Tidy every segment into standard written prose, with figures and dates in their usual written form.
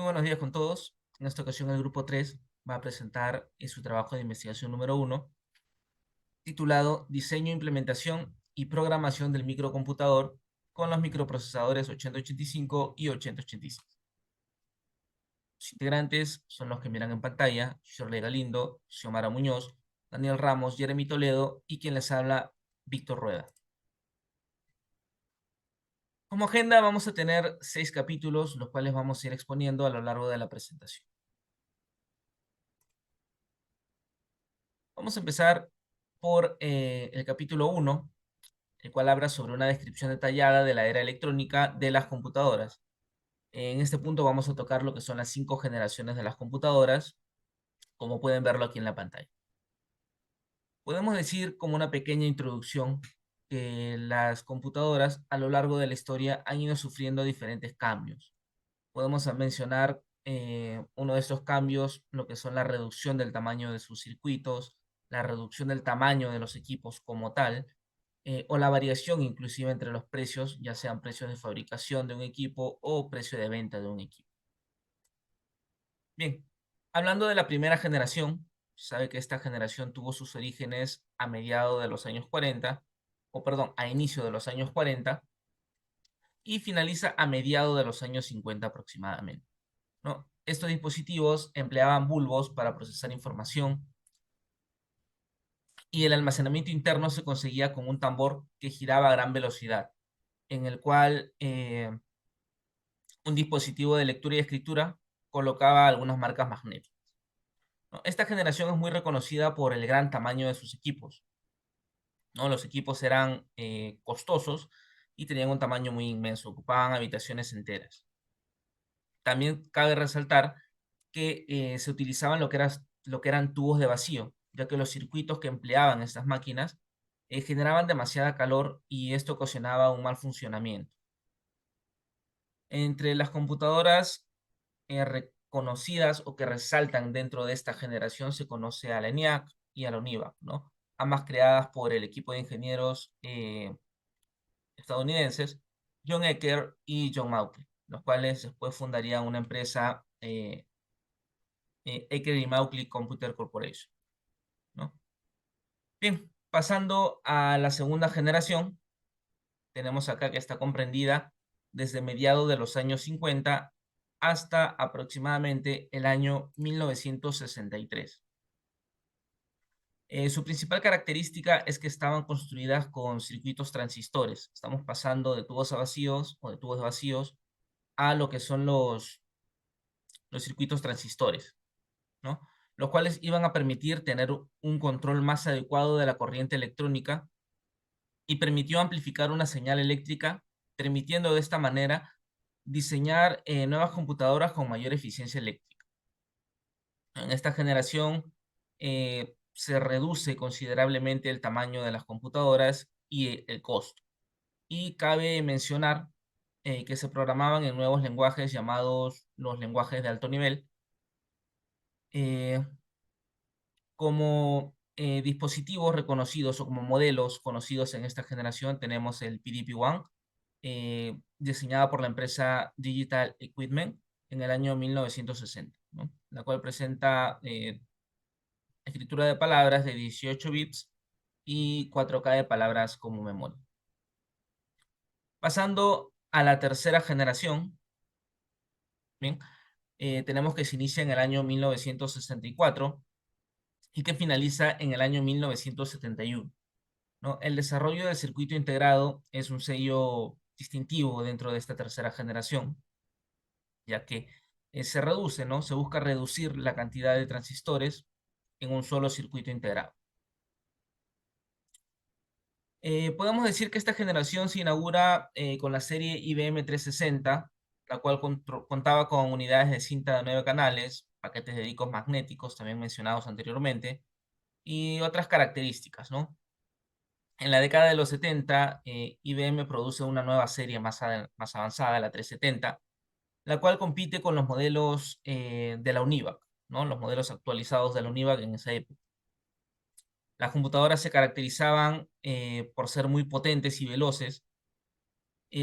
Muy buenos días con todos. En esta ocasión el grupo 3 va a presentar su trabajo de investigación número uno, titulado Diseño, Implementación y Programación del Microcomputador con los microprocesadores 8085 y 8086. Los integrantes son los que miran en pantalla: Shirley Galindo, Xiomara Muñoz, Daniel Ramos, Jeremy Toledo y quien les habla, Víctor Rueda. Como agenda vamos a tener 6 capítulos, los cuales vamos a ir exponiendo a lo largo de la presentación. Vamos a empezar por el capítulo uno, el cual habla sobre una descripción detallada de la era electrónica de las computadoras. En este punto vamos a tocar lo que son las 5 generaciones de las computadoras, como pueden verlo aquí en la pantalla. Podemos decir, como una pequeña introducción, que las computadoras a lo largo de la historia han ido sufriendo diferentes cambios. Podemos mencionar uno de estos cambios, lo que son la reducción del tamaño de sus circuitos, la reducción del tamaño de los equipos como tal, o la variación inclusive entre los precios, ya sean precios de fabricación de un equipo o precio de venta de un equipo. Bien, hablando de la primera generación, sabe que esta generación tuvo sus orígenes a mediados de los años 40, o perdón, a inicio de los años 40, y finaliza a mediados de los años 50 aproximadamente, ¿no? Estos dispositivos empleaban bulbos para procesar información y el almacenamiento interno se conseguía con un tambor que giraba a gran velocidad, en el cual un dispositivo de lectura y escritura colocaba algunas marcas magnéticas, ¿no? Esta generación es muy reconocida por el gran tamaño de sus equipos, ¿no? Los equipos eran costosos y tenían un tamaño muy inmenso, ocupaban habitaciones enteras. También cabe resaltar que se utilizaban lo que eran tubos de vacío, ya que los circuitos que empleaban estas máquinas generaban demasiada calor y esto ocasionaba un mal funcionamiento. Entre las computadoras reconocidas o que resaltan dentro de esta generación se conoce a la ENIAC y a la UNIVAC, ¿no? Ambas creadas por el equipo de ingenieros estadounidenses John Ecker y John Mauchly, los cuales después fundarían una empresa, Ecker y Mauchly Computer Corporation, ¿no? Bien, pasando a la segunda generación, tenemos acá que está comprendida desde mediados de los años 50 hasta aproximadamente el año 1963. Su principal característica es que estaban construidas con circuitos transistores. Estamos pasando de tubos a vacíos o de tubos de vacíos a lo que son los circuitos transistores, ¿no? Los cuales iban a permitir tener un control más adecuado de la corriente electrónica y permitió amplificar una señal eléctrica, permitiendo de esta manera diseñar nuevas computadoras con mayor eficiencia eléctrica. En esta generación se reduce considerablemente el tamaño de las computadoras y el costo. Y cabe mencionar que se programaban en nuevos lenguajes llamados los lenguajes de alto nivel, eh, como dispositivos reconocidos o como modelos conocidos en esta generación. Tenemos el PDP-1, diseñada por la empresa Digital Equipment en el año 1960, ¿no? La cual presenta escritura de palabras de 18 bits y 4K de palabras como memoria. Pasando a la tercera generación, ¿bien? Tenemos que se inicia en el año 1964 y que finaliza en el año 1971, ¿no? El desarrollo del circuito integrado es un sello distintivo dentro de esta tercera generación, ya que se reduce, ¿no? Se busca reducir la cantidad de transistores en un solo circuito integrado. Podemos decir que esta generación se inaugura con la serie IBM 360, la cual contaba con unidades de cinta de 9 canales, paquetes de discos magnéticos, también mencionados anteriormente, y otras características, ¿no? En la década de los 70, IBM produce una nueva serie más avanzada, la 370, la cual compite con los modelos de la UNIVAC, ¿no? Los modelos actualizados de la UNIVAC en esa época. Las computadoras se caracterizaban por ser muy potentes y veloces,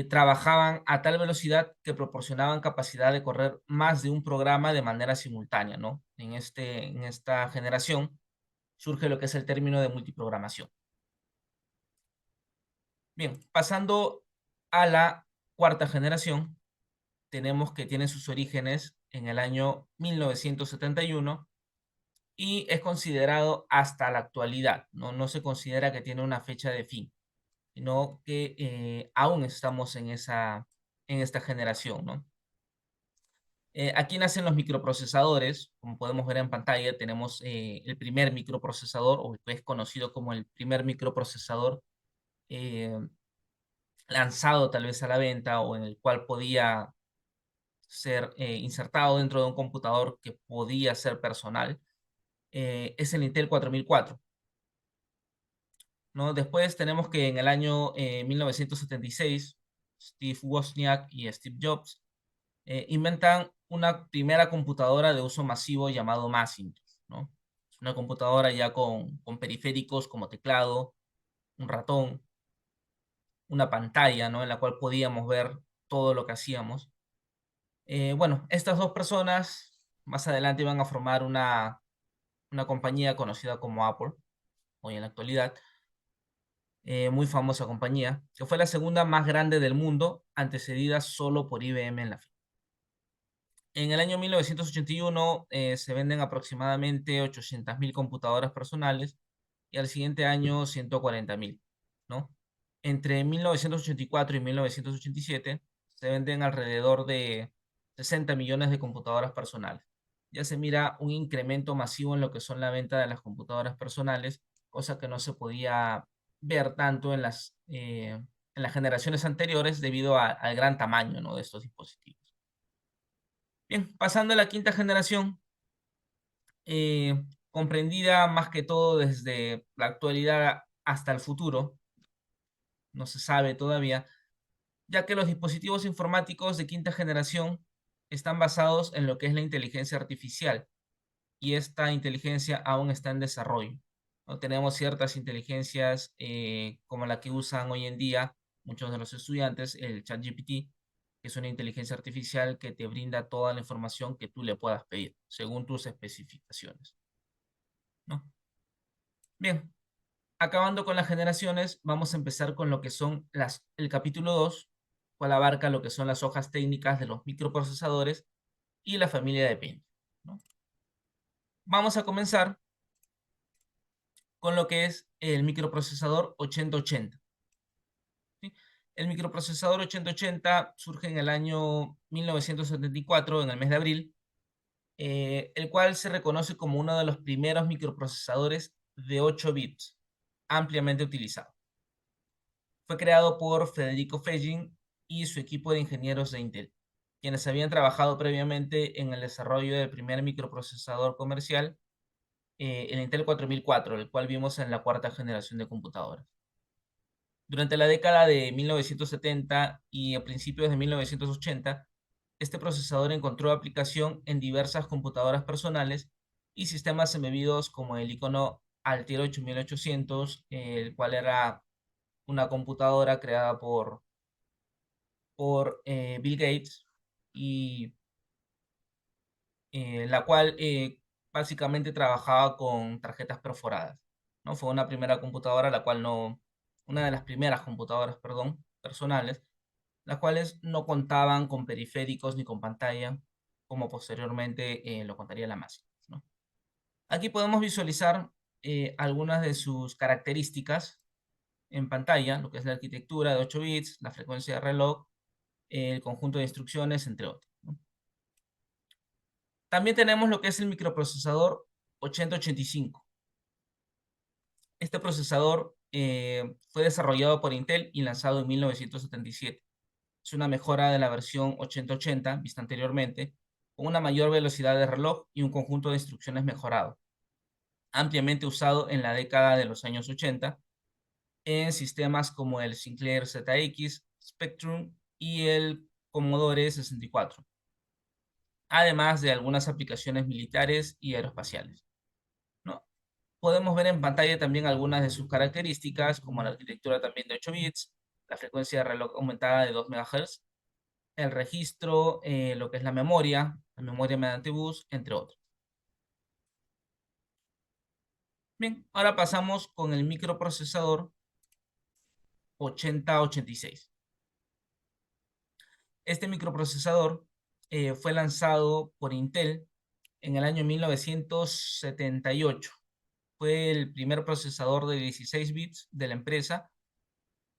trabajaban a tal velocidad que proporcionaban capacidad de correr más de un programa de manera simultánea, ¿no? En esta generación surge lo que es el término de multiprogramación. Bien, pasando a la cuarta generación, tenemos que tiene sus orígenes en el año 1971 y es considerado hasta la actualidad, ¿no? No se considera que tiene una fecha de fin, sino que aún estamos en esta generación, ¿no? Aquí nacen los microprocesadores, como podemos ver en pantalla, tenemos el primer microprocesador, o que es conocido como el primer microprocesador eh, lanzado tal vez a la venta, o en el cual podía ser insertado dentro de un computador que podía ser personal, es el Intel 4004, ¿no? Después tenemos que en el año 1976, Steve Wozniak y Steve Jobs inventan una primera computadora de uso masivo llamado Macintosh, ¿no? Es una computadora ya con periféricos como teclado, un ratón, una pantalla, ¿no? En la cual podíamos ver todo lo que hacíamos. Bueno, estas dos personas más adelante iban a formar una compañía conocida como Apple, hoy en la actualidad, muy famosa compañía, que fue la segunda más grande del mundo, antecedida solo por IBM en la fila. En el año 1981 se venden aproximadamente 800.000 computadoras personales y al siguiente año 140.000, ¿no? Entre 1984 y 1987 se venden alrededor de 60 millones de computadoras personales. Ya se mira un incremento masivo en lo que son la venta de las computadoras personales, cosa que no se podía ver tanto en las generaciones anteriores debido al gran tamaño, ¿no?, de estos dispositivos. Bien, pasando a la quinta generación, comprendida más que todo desde la actualidad hasta el futuro, no se sabe todavía, ya que los dispositivos informáticos de quinta generación están basados en lo que es la inteligencia artificial y esta inteligencia aún está en desarrollo. No tenemos ciertas inteligencias como la que usan hoy en día muchos de los estudiantes, el ChatGPT, que es una inteligencia artificial que te brinda toda la información que tú le puedas pedir, según tus especificaciones, ¿no? Bien, acabando con las generaciones, vamos a empezar con lo que son el capítulo 2, cual abarca lo que son las hojas técnicas de los microprocesadores y la familia de Pentium, ¿no? Vamos a comenzar con lo que es el microprocesador 8080, ¿sí? El microprocesador 8080 surge en el año 1974, en el mes de abril, el cual se reconoce como uno de los primeros microprocesadores de 8 bits ampliamente utilizado. Fue creado por Federico Fegin y su equipo de ingenieros de Intel, quienes habían trabajado previamente en el desarrollo del primer microprocesador comercial, el Intel 4004, el cual vimos en la cuarta generación de computadoras. Durante la década de 1970 y a principios de 1980, este procesador encontró aplicación en diversas computadoras personales y sistemas embebidos como el icono Altiero 8800, el cual era una computadora creada por Bill Gates y la cual básicamente trabajaba con tarjetas perforadas, ¿no? Fue una primera computadora, la cual no, una de las primeras computadoras, perdón, personales, las cuales no contaban con periféricos ni con pantalla, como posteriormente lo contaría la Macintosh, ¿no? Aquí podemos visualizar algunas de sus características en pantalla, lo que es la arquitectura de 8 bits, la frecuencia de reloj, el conjunto de instrucciones, entre otros, ¿no? También tenemos lo que es el microprocesador 8085. Este procesador fue desarrollado por Intel y lanzado en 1977. Es una mejora de la versión 8080 vista anteriormente, con una mayor velocidad de reloj y un conjunto de instrucciones mejorado, ampliamente usado en la década de los años 80 en sistemas como el Sinclair ZX, Spectrum y el Commodore 64, además de algunas aplicaciones militares y aeroespaciales, ¿no? Podemos ver en pantalla también algunas de sus características, como la arquitectura también de 8 bits, la frecuencia de reloj aumentada de 2 MHz, el registro, lo que es la memoria mediante bus, entre otros. Bien, ahora pasamos con el microprocesador 8086. Este microprocesador fue lanzado por Intel en el año 1978. Fue el primer procesador de 16 bits de la empresa.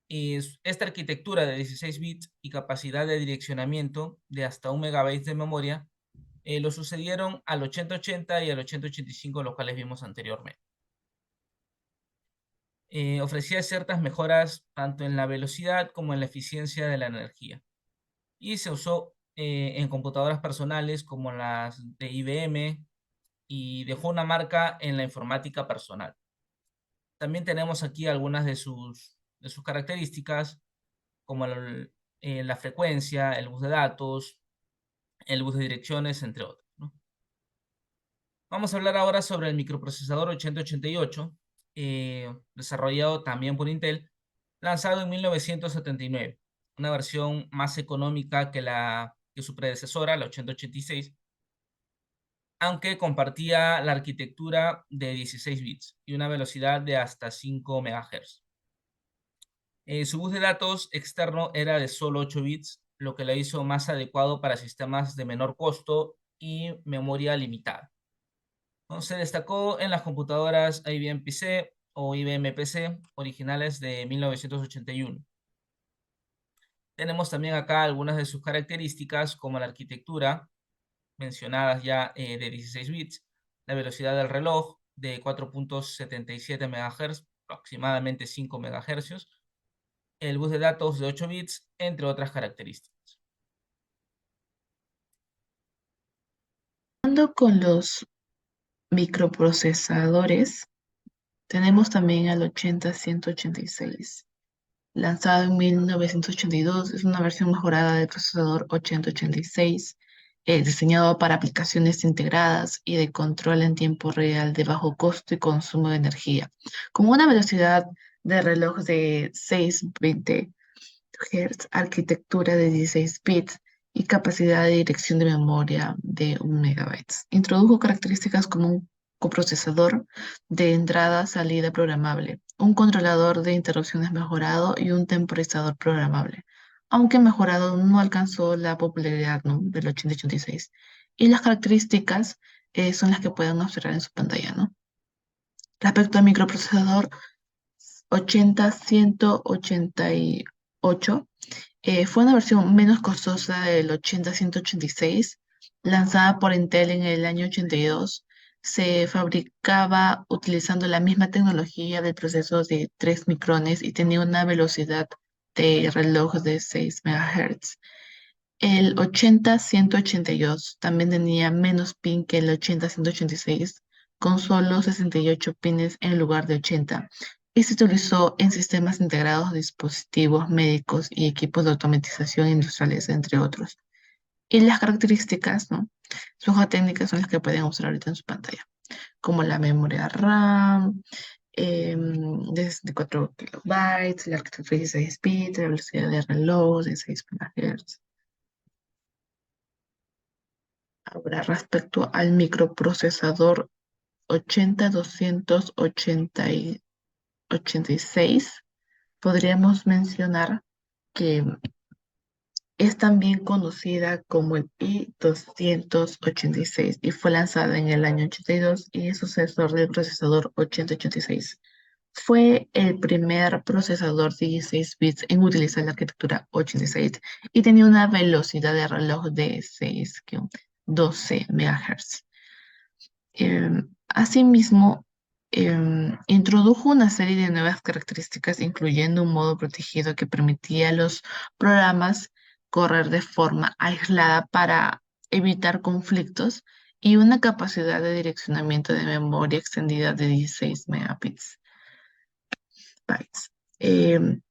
Y esta arquitectura de 16 bits y capacidad de direccionamiento de hasta 1 megabyte de memoria lo sucedieron al 8080 y al 8085, los cuales vimos anteriormente. Ofrecía ciertas mejoras tanto en la velocidad como en la eficiencia de la energía. Y se usó en computadoras personales como las de IBM y dejó una marca en la informática personal. También tenemos aquí algunas de sus características, como la frecuencia, el bus de datos, el bus de direcciones, entre otros, ¿no? Vamos a hablar ahora sobre el microprocesador 8088, desarrollado también por Intel, lanzado en 1979, una versión más económica que su predecesora, la 8086, aunque compartía la arquitectura de 16 bits y una velocidad de hasta 5 MHz. Su bus de datos externo era de solo 8 bits, lo que la hizo más adecuado para sistemas de menor costo y memoria limitada, ¿no? Se destacó en las computadoras IBM PC o IBM PC originales de 1981. Tenemos también acá algunas de sus características, como la arquitectura, mencionadas ya, de 16 bits, la velocidad del reloj de 4.77 MHz, aproximadamente 5 MHz, el bus de datos de 8 bits, entre otras características. Con los microprocesadores, tenemos también al 80-186, lanzado en 1982. Es una versión mejorada del procesador 8086, diseñado para aplicaciones integradas y de control en tiempo real de bajo costo y consumo de energía, con una velocidad de reloj de 620 Hz, arquitectura de 16 bits y capacidad de dirección de memoria de 1 megabytes. Introdujo características como un coprocesador de entrada-salida programable, un controlador de interrupciones mejorado y un temporizador programable, aunque mejorado no alcanzó la popularidad, ¿no?, del 8086. Y las características son las que pueden observar en su pantalla, ¿no? Respecto al microprocesador 80-188, fue una versión menos costosa del 80-186, lanzada por Intel en el año 82. Se fabricaba utilizando la misma tecnología del proceso de 3 micrones y tenía una velocidad de reloj de 6 MHz. El 80-182 también tenía menos pin que el 80-186, con solo 68 pines en lugar de 80, y se utilizó en sistemas integrados de dispositivos médicos y equipos de automatización industriales, entre otros. Y las características, ¿no?, su hoja técnica son las que pueden observar ahorita en su pantalla, como la memoria RAM de 64 kilobytes, la arquitectura de 16 bits, la velocidad de reloj de 6 MHz. Ahora, respecto al microprocesador 80-286, podríamos mencionar que es también conocida como el i286 y fue lanzada en el año 82 y es sucesor del procesador 8086. Fue el primer procesador de 16 bits en utilizar la arquitectura 86 y tenía una velocidad de reloj de 12 MHz. Asimismo, introdujo una serie de nuevas características, incluyendo un modo protegido que permitía a los programas correr de forma aislada para evitar conflictos y una capacidad de direccionamiento de memoria extendida de 16 megabits. Em,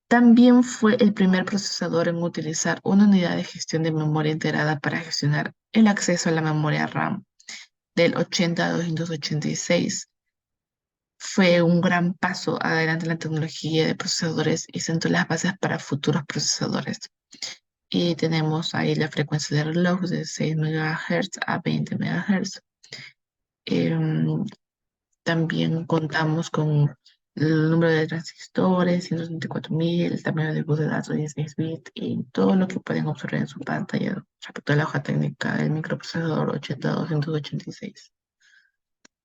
También fue el primer procesador en utilizar una unidad de gestión de memoria integrada para gestionar el acceso a la memoria RAM del 80 a 286. fue un gran paso adelante en la tecnología de procesadores y sentó las bases para futuros procesadores. Y tenemos ahí la frecuencia de reloj de 6 MHz a 20 MHz. Em, También contamos con el número de transistores, 134.000, el tamaño del bus de datos 16 bits y todo lo que pueden observar en su pantalla respecto a la hoja técnica del microprocesador 80286.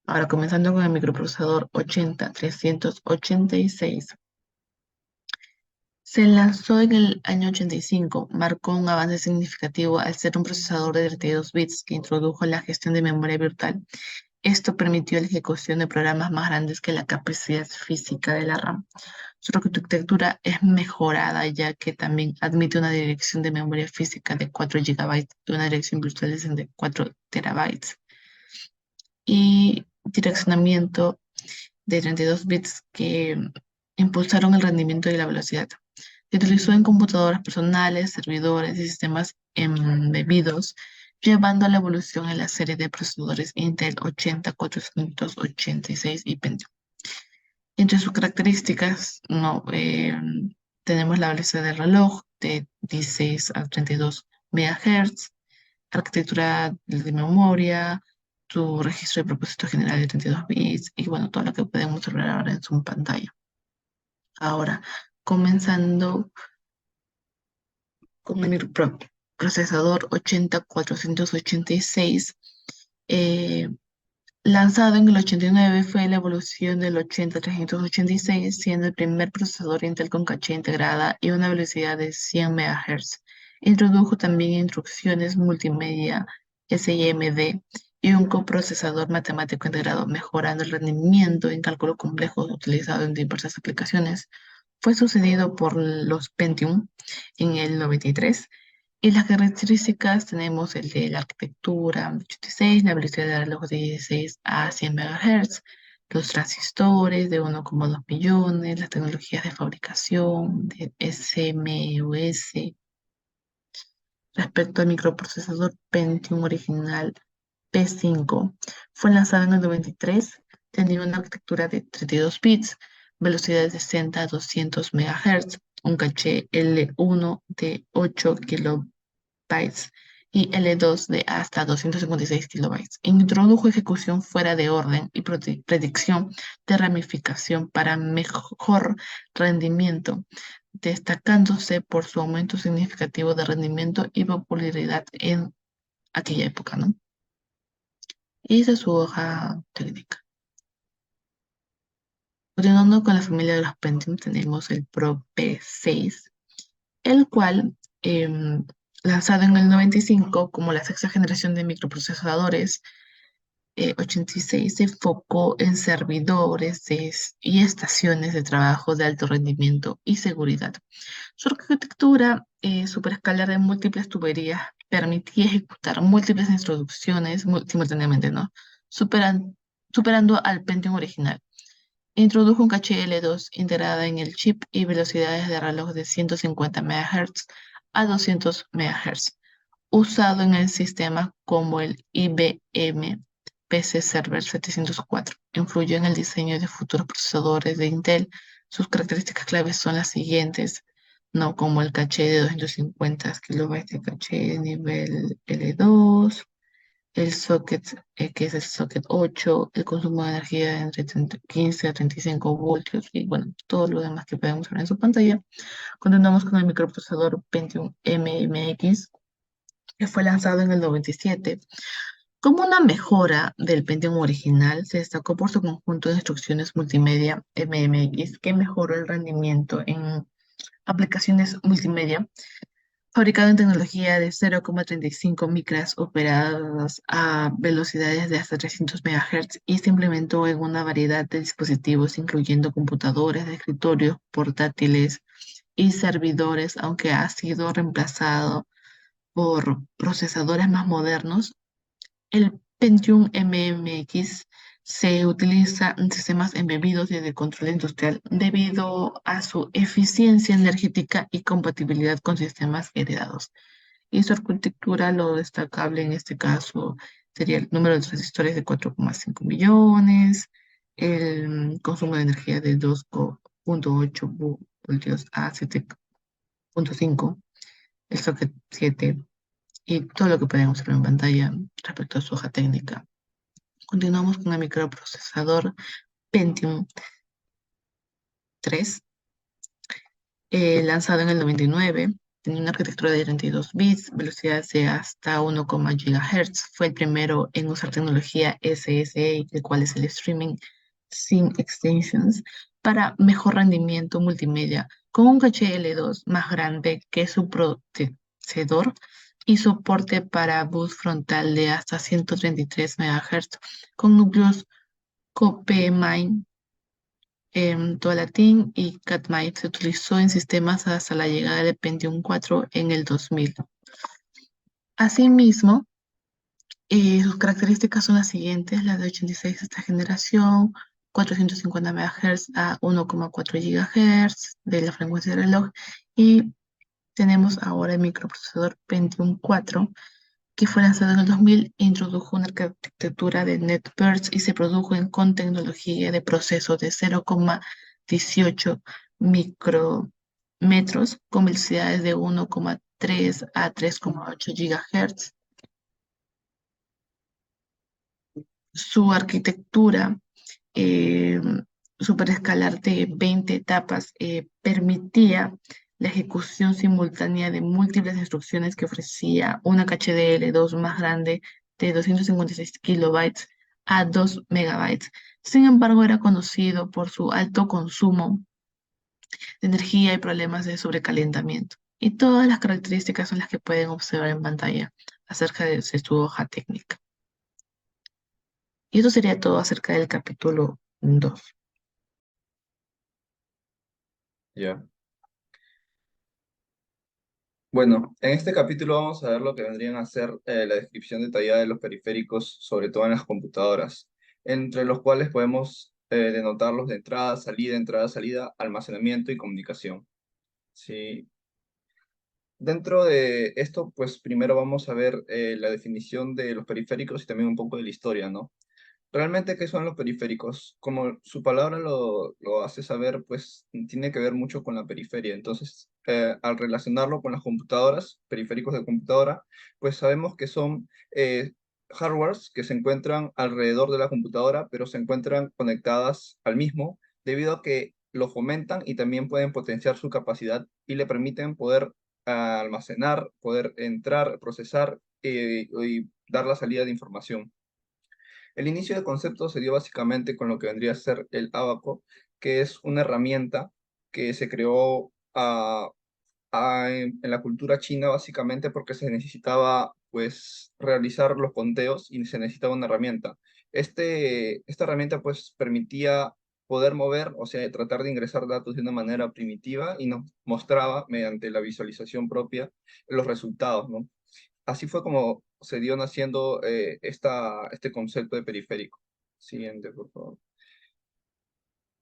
Ahora, comenzando con el microprocesador 80386. Se lanzó en el año 85, marcó un avance significativo al ser un procesador de 32 bits que introdujo la gestión de memoria virtual. Esto permitió la ejecución de programas más grandes que la capacidad física de la RAM. Su arquitectura es mejorada ya que también admite una dirección de memoria física de 4 gigabytes y una dirección virtual de 64 terabytes. Y direccionamiento de 32 bits que impulsaron el rendimiento y la velocidad. Se utilizó en computadoras personales, servidores y sistemas embebidos, llevando a la evolución en la serie de procesadores Intel 80-486 y Pentium. Entre sus características, no, tenemos la velocidad del reloj de 16 a 32 MHz, arquitectura de memoria, tu registro de propósito general de 32 bits y bueno, todo lo que podemos ver ahora en su pantalla. Ahora, comenzando con el microprocesador 80-486, eh, lanzado en el 89, fue la evolución del 80-386, siendo el primer procesador Intel con caché integrada y una velocidad de 100 MHz. Introdujo también instrucciones multimedia SIMD y un coprocesador matemático integrado, mejorando el rendimiento en cálculo complejo utilizado en diversas aplicaciones. Fue sucedido por los Pentium en el 93. Y las características tenemos el de la arquitectura 86, la velocidad de reloj de 16 a 100 MHz, los transistores de 1,2 millones, las tecnologías de fabricación de SMUS. Respecto al microprocesador Pentium original P5, fue lanzado en el 93, tenía una arquitectura de 32 bits, velocidad de 60 a 200 MHz, un caché L1 de 8 kilobytes y L2 de hasta 256 kilobytes. Introdujo ejecución fuera de orden y predicción de ramificación para mejor rendimiento, destacándose por su aumento significativo de rendimiento y popularidad en aquella época, ¿no? Y esa es su hoja técnica. Continuando con la familia de los Pentium, tenemos el Pro P6, el cual, lanzado en el 95 como la sexta generación de microprocesadores, 86 se enfocó en servidores y estaciones de trabajo de alto rendimiento y seguridad. Su arquitectura superescalar de múltiples tuberías permitía ejecutar múltiples instrucciones simultáneamente, ¿no? Superando al Pentium original. Introdujo un caché L2 integrada en el chip y velocidades de reloj de 150 MHz a 200 MHz, usado en el sistema como el IBM PC Server 704. Influyó en el diseño de futuros procesadores de Intel. Sus características claves son las siguientes, no como el caché de 250 kilobytes de caché de nivel L2, el socket, que es el socket 8, el consumo de energía de entre 15 a 35 voltios y bueno, todo lo demás que podemos ver en su pantalla. Continuamos con el microprocesador Pentium MMX, que fue lanzado en el 97. Como una mejora del Pentium original, se destacó por su conjunto de instrucciones multimedia MMX, que mejoró el rendimiento en aplicaciones multimedia, fabricado en tecnología de 0,35 micras operadas a velocidades de hasta 300 MHz y se implementó en una variedad de dispositivos, incluyendo computadoras de escritorio, portátiles y servidores, aunque ha sido reemplazado por procesadores más modernos. El Pentium MMX se utiliza en sistemas embebidos y de control industrial debido a su eficiencia energética y compatibilidad con sistemas heredados. Y su arquitectura, lo destacable en este caso sería el número de transistores de 4,5 millones, el consumo de energía de 2,8 voltios a 7,5, el socket 7 y todo lo que pueden observar en pantalla respecto a su hoja técnica. Continuamos con el microprocesador Pentium 3, lanzado en el 99. Tenía una arquitectura de 32 bits, velocidades de hasta 1, GHz. Fue el primero en usar tecnología SSA, el cual es el Streaming Sim Extensions, para mejor rendimiento multimedia, con un caché L2 más grande que su procesador y soporte para bus frontal de hasta 133 MHz, con núcleos CoPMine, Dualatin y Catmate. Se utilizó en sistemas hasta la llegada del Pentium 4 en el 2000. Asimismo, sus características son las siguientes: la de 86 esta generación, 450 MHz a 1,4 GHz de la frecuencia de reloj, y tenemos ahora el microprocesador Pentium 4, que fue lanzado en el 2000 e introdujo una arquitectura de NetBurst y se produjo con tecnología de proceso de 0,18 micrómetros con velocidades de 1,3 a 3,8 GHz. Su arquitectura eh, superescalar de 20 etapas permitía la ejecución simultánea de múltiples instrucciones, que ofrecía una caché de L2 más grande de 256 kilobytes a 2 megabytes. Sin embargo, era conocido por su alto consumo de energía y problemas de sobrecalentamiento. Y todas las características son las que pueden observar en pantalla acerca de su hoja técnica. Y eso sería todo acerca del capítulo 2. Ya. Bueno, en este capítulo vamos a ver lo que vendrían a ser la descripción detallada de los periféricos, sobre todo en las computadoras, entre los cuales podemos denotarlos de entrada, salida, almacenamiento y comunicación. Sí. Dentro de esto, pues primero vamos a ver la definición de los periféricos y también un poco de la historia, ¿no? Realmente, ¿qué son los periféricos? Como su palabra lo hace saber, pues tiene que ver mucho con la periferia. Entonces, al relacionarlo con las computadoras, periféricos de computadora, pues sabemos que son hardwares que se encuentran alrededor de la computadora, pero se encuentran conectadas al mismo, debido a que lo fomentan y también pueden potenciar su capacidad y le permiten poder almacenar, poder entrar, procesar y dar la salida de información. El inicio del concepto se dio básicamente con lo que vendría a ser el Abaco, que es una herramienta que se creó en la cultura china básicamente porque se necesitaba pues realizar los conteos y se necesitaba una herramienta. Esta herramienta pues permitía poder mover, o sea, tratar de ingresar datos de una manera primitiva y nos mostraba mediante la visualización propia los resultados, ¿no? Así fue como se dio naciendo este concepto de periférico. Siguiente, por favor.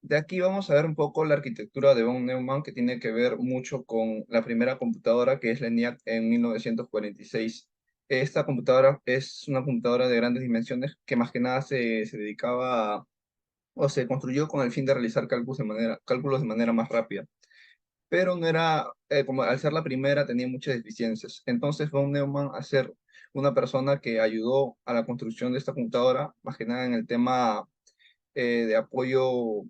De aquí vamos a ver un poco la arquitectura de von Neumann, que tiene que ver mucho con la primera computadora, que es la ENIAC en 1946. Esta computadora es una computadora de grandes dimensiones que más que nada se dedicaba o se construyó con el fin de realizar cálculos de manera más rápida, pero no era, como al ser la primera, tenía muchas deficiencias. Entonces von Neumann, a ser una persona que ayudó a la construcción de esta computadora, más que nada en el tema de apoyo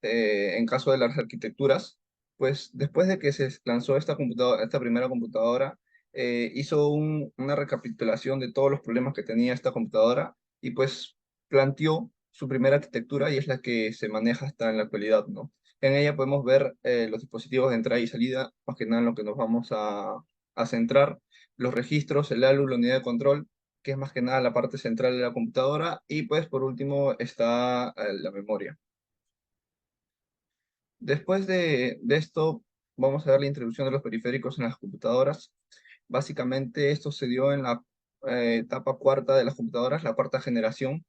en caso de las arquitecturas, pues después de que se lanzó esta primera computadora, hizo una recapitulación de todos los problemas que tenía esta computadora y pues planteó su primera arquitectura y es la que se maneja hasta en la actualidad, ¿no? En ella podemos ver los dispositivos de entrada y salida, más que nada en lo que nos vamos a centrar, los registros, el ALU, la unidad de control, que es más que nada la parte central de la computadora, y pues por último está la memoria. Después de esto, vamos a ver la introducción de los periféricos en las computadoras. Básicamente, esto se dio en la etapa cuarta de las computadoras, la cuarta generación,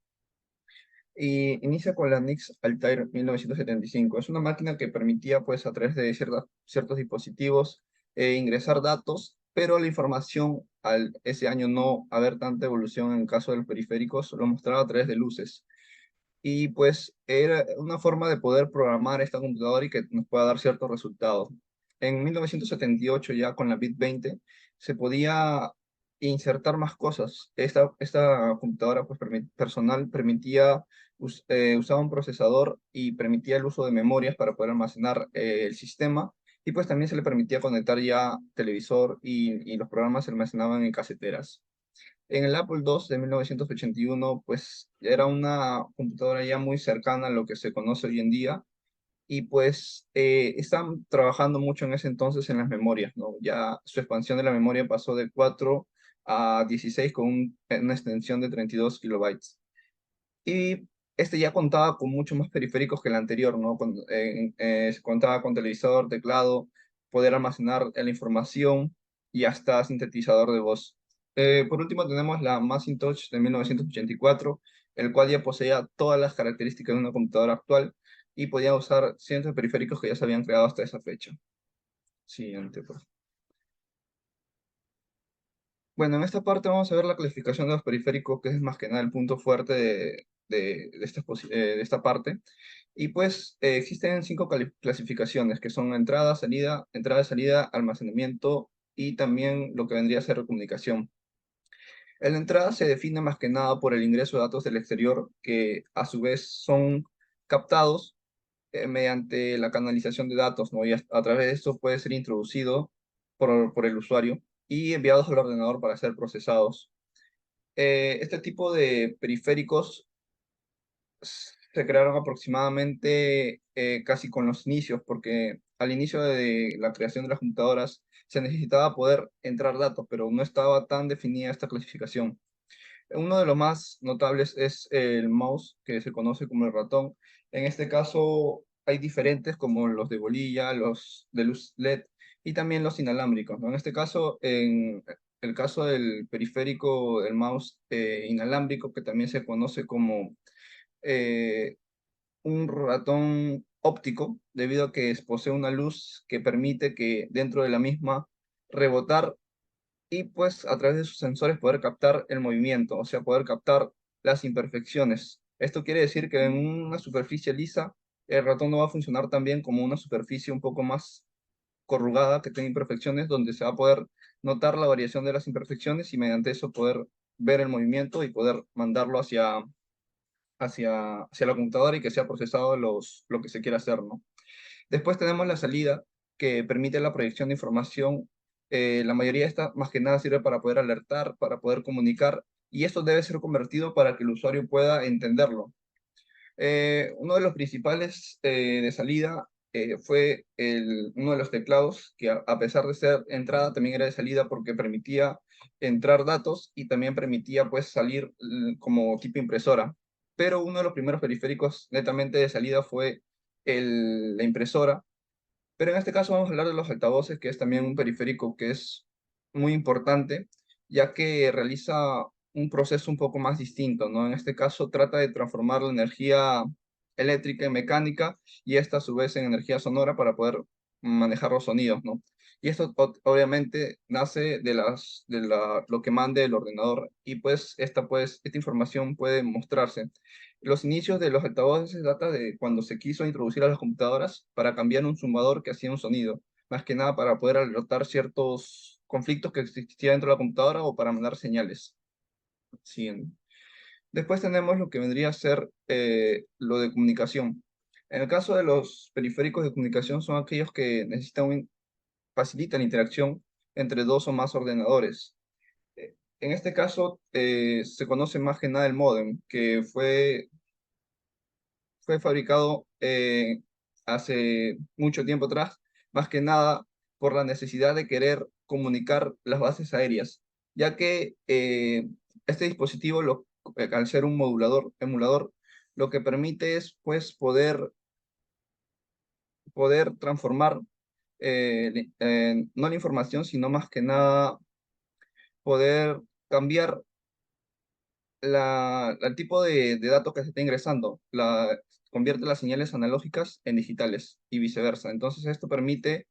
y inicia con la NIX Altair 1975. Es una máquina que permitía, pues, a través de ciertos dispositivos, ingresar datos, pero la información, al ese año no haber tanta evolución en el caso de los periféricos, lo mostraba a través de luces. y pues era una forma de poder programar esta computadora y que nos pueda dar ciertos resultados. En 1978 ya con la Bit 20 se podía insertar más cosas. Esta computadora pues, personal permitía, usaba un procesador y permitía el uso de memorias para poder almacenar el sistema, y pues también se le permitía conectar ya televisor y los programas se almacenaban en caseteras. En el Apple II de 1981, pues era una computadora ya muy cercana a lo que se conoce hoy en día, y pues están trabajando mucho en ese entonces en las memorias, ¿no? Ya su expansión de la memoria pasó de 4 a 16 con una extensión de 32 kilobytes. Y este ya contaba con mucho más periféricos que el anterior, ¿no? Contaba con televisor, teclado, poder almacenar la información y hasta sintetizador de voz. Por último tenemos la Macintosh de 1984, el cual ya poseía todas las características de una computadora actual y podía usar cientos de periféricos que ya se habían creado hasta esa fecha. Siguiente, por favor. Bueno, en esta parte vamos a ver la clasificación de los periféricos, que es más que nada el punto fuerte de esta parte. Y pues existen 5 clasificaciones, que son entrada, salida, almacenamiento y también lo que vendría a ser comunicación. En la entrada se define más que nada por el ingreso de datos del exterior, que a su vez son captados mediante la canalización de datos, ¿no? Y a través de esto puede ser introducido por el usuario y enviados al ordenador para ser procesados. Este tipo de periféricos se crearon aproximadamente casi con los inicios, porque al inicio de la creación de las computadoras se necesitaba poder entrar datos, pero no estaba tan definida esta clasificación. Uno de los más notables es el mouse, que se conoce como el ratón. En este caso hay diferentes como los de bolilla, los de luz LED y también los inalámbricos, ¿no? En este caso, en el caso del periférico del mouse inalámbrico, que también se conoce como eh, un ratón óptico, debido a que posee una luz que permite que dentro de la misma rebotar y pues a través de sus sensores poder captar el movimiento, o sea, poder captar las imperfecciones. Esto quiere decir que en una superficie lisa, el ratón no va a funcionar tan bien como una superficie un poco más corrugada que tenga imperfecciones, donde se va a poder notar la variación de las imperfecciones y mediante eso poder ver el movimiento y poder mandarlo hacia la computadora y que sea procesado lo que se quiera hacer, ¿no? Después tenemos la salida, que permite la proyección de información. La mayoría de estas, más que nada, sirve para poder alertar, para poder comunicar, y esto debe ser convertido para que el usuario pueda entenderlo. Uno de los principales de salida fue uno de los teclados, que a pesar de ser entrada, también era de salida porque permitía entrar datos y también permitía pues salir como tipo impresora. Pero uno de los primeros periféricos netamente de salida fue la impresora, pero en este caso vamos a hablar de los altavoces, que es también un periférico que es muy importante, ya que realiza un proceso un poco más distinto, ¿no? En este caso trata de transformar la energía eléctrica en mecánica y esta a su vez en energía sonora para poder manejar los sonidos, ¿no? Y esto obviamente nace lo que mande el ordenador, y pues esta información puede mostrarse. Los inicios de los altavoces se data de cuando se quiso introducir a las computadoras para cambiar un zumbador que hacía un sonido, más que nada para poder alertar ciertos conflictos que existían dentro de la computadora o para mandar señales. Siguiente. Después tenemos lo que vendría a ser lo de comunicación. En el caso de los periféricos de comunicación, son aquellos que facilitan la interacción entre dos o más ordenadores. En este caso se conoce más que nada el módem, que fue fabricado hace mucho tiempo atrás, más que nada por la necesidad de querer comunicar las bases aéreas, ya que este dispositivo, al ser un emulador, lo que permite es pues poder transformar no la información, sino más que nada poder cambiar el tipo de datos que se está ingresando. Convierte las señales analógicas en digitales y viceversa. Entonces esto permitía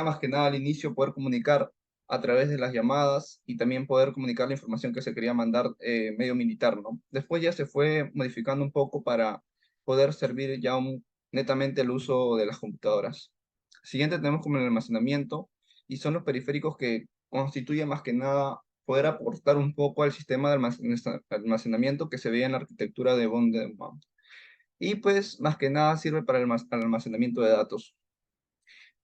más que nada al inicio poder comunicar a través de las llamadas y también poder comunicar la información que se quería mandar medio militar, ¿no? Después ya se fue modificando un poco para poder servir ya netamente el uso de las computadoras. Siguiente tenemos como el almacenamiento y son los periféricos que constituyen más que nada poder aportar un poco al sistema de almacenamiento que se veía en la arquitectura de von Neumann. Y pues más que nada sirve para el almacenamiento de datos.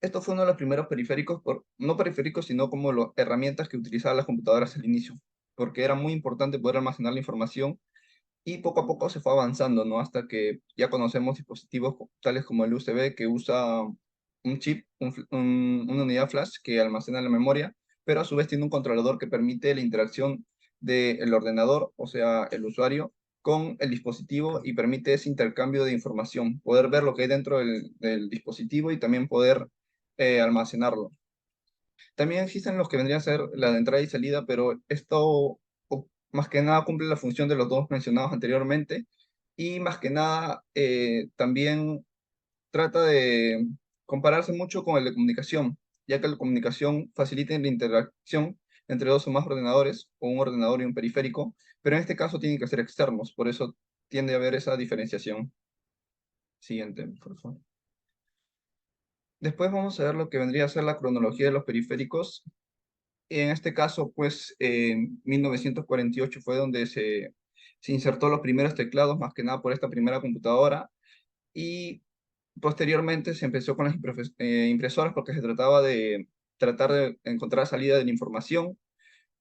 Esto fue uno de los primeros periféricos, no periféricos, sino como herramientas que utilizaban las computadoras al inicio, porque era muy importante poder almacenar la información y poco a poco se fue avanzando, ¿no? Hasta que ya conocemos dispositivos tales como el USB, que usa un chip, una unidad flash que almacena la memoria, pero a su vez tiene un controlador que permite la interacción del ordenador, o sea, el usuario, con el dispositivo y permite ese intercambio de información, poder ver lo que hay dentro del dispositivo y también poder almacenarlo. También existen los que vendrían a ser la de entrada y salida, pero esto más que nada cumple la función de los dos mencionados anteriormente y más que nada también trata de compararse mucho con el de comunicación, ya que la comunicación facilita la interacción entre dos o más ordenadores, o un ordenador y un periférico, pero en este caso tienen que ser externos, por eso tiende a haber esa diferenciación. Siguiente, por favor. Después vamos a ver lo que vendría a ser la cronología de los periféricos. En este caso, pues, en 1948 fue donde se insertó los primeros teclados, más que nada por esta primera computadora, y posteriormente se empezó con las impresoras porque se trataba de tratar de encontrar salida de la información.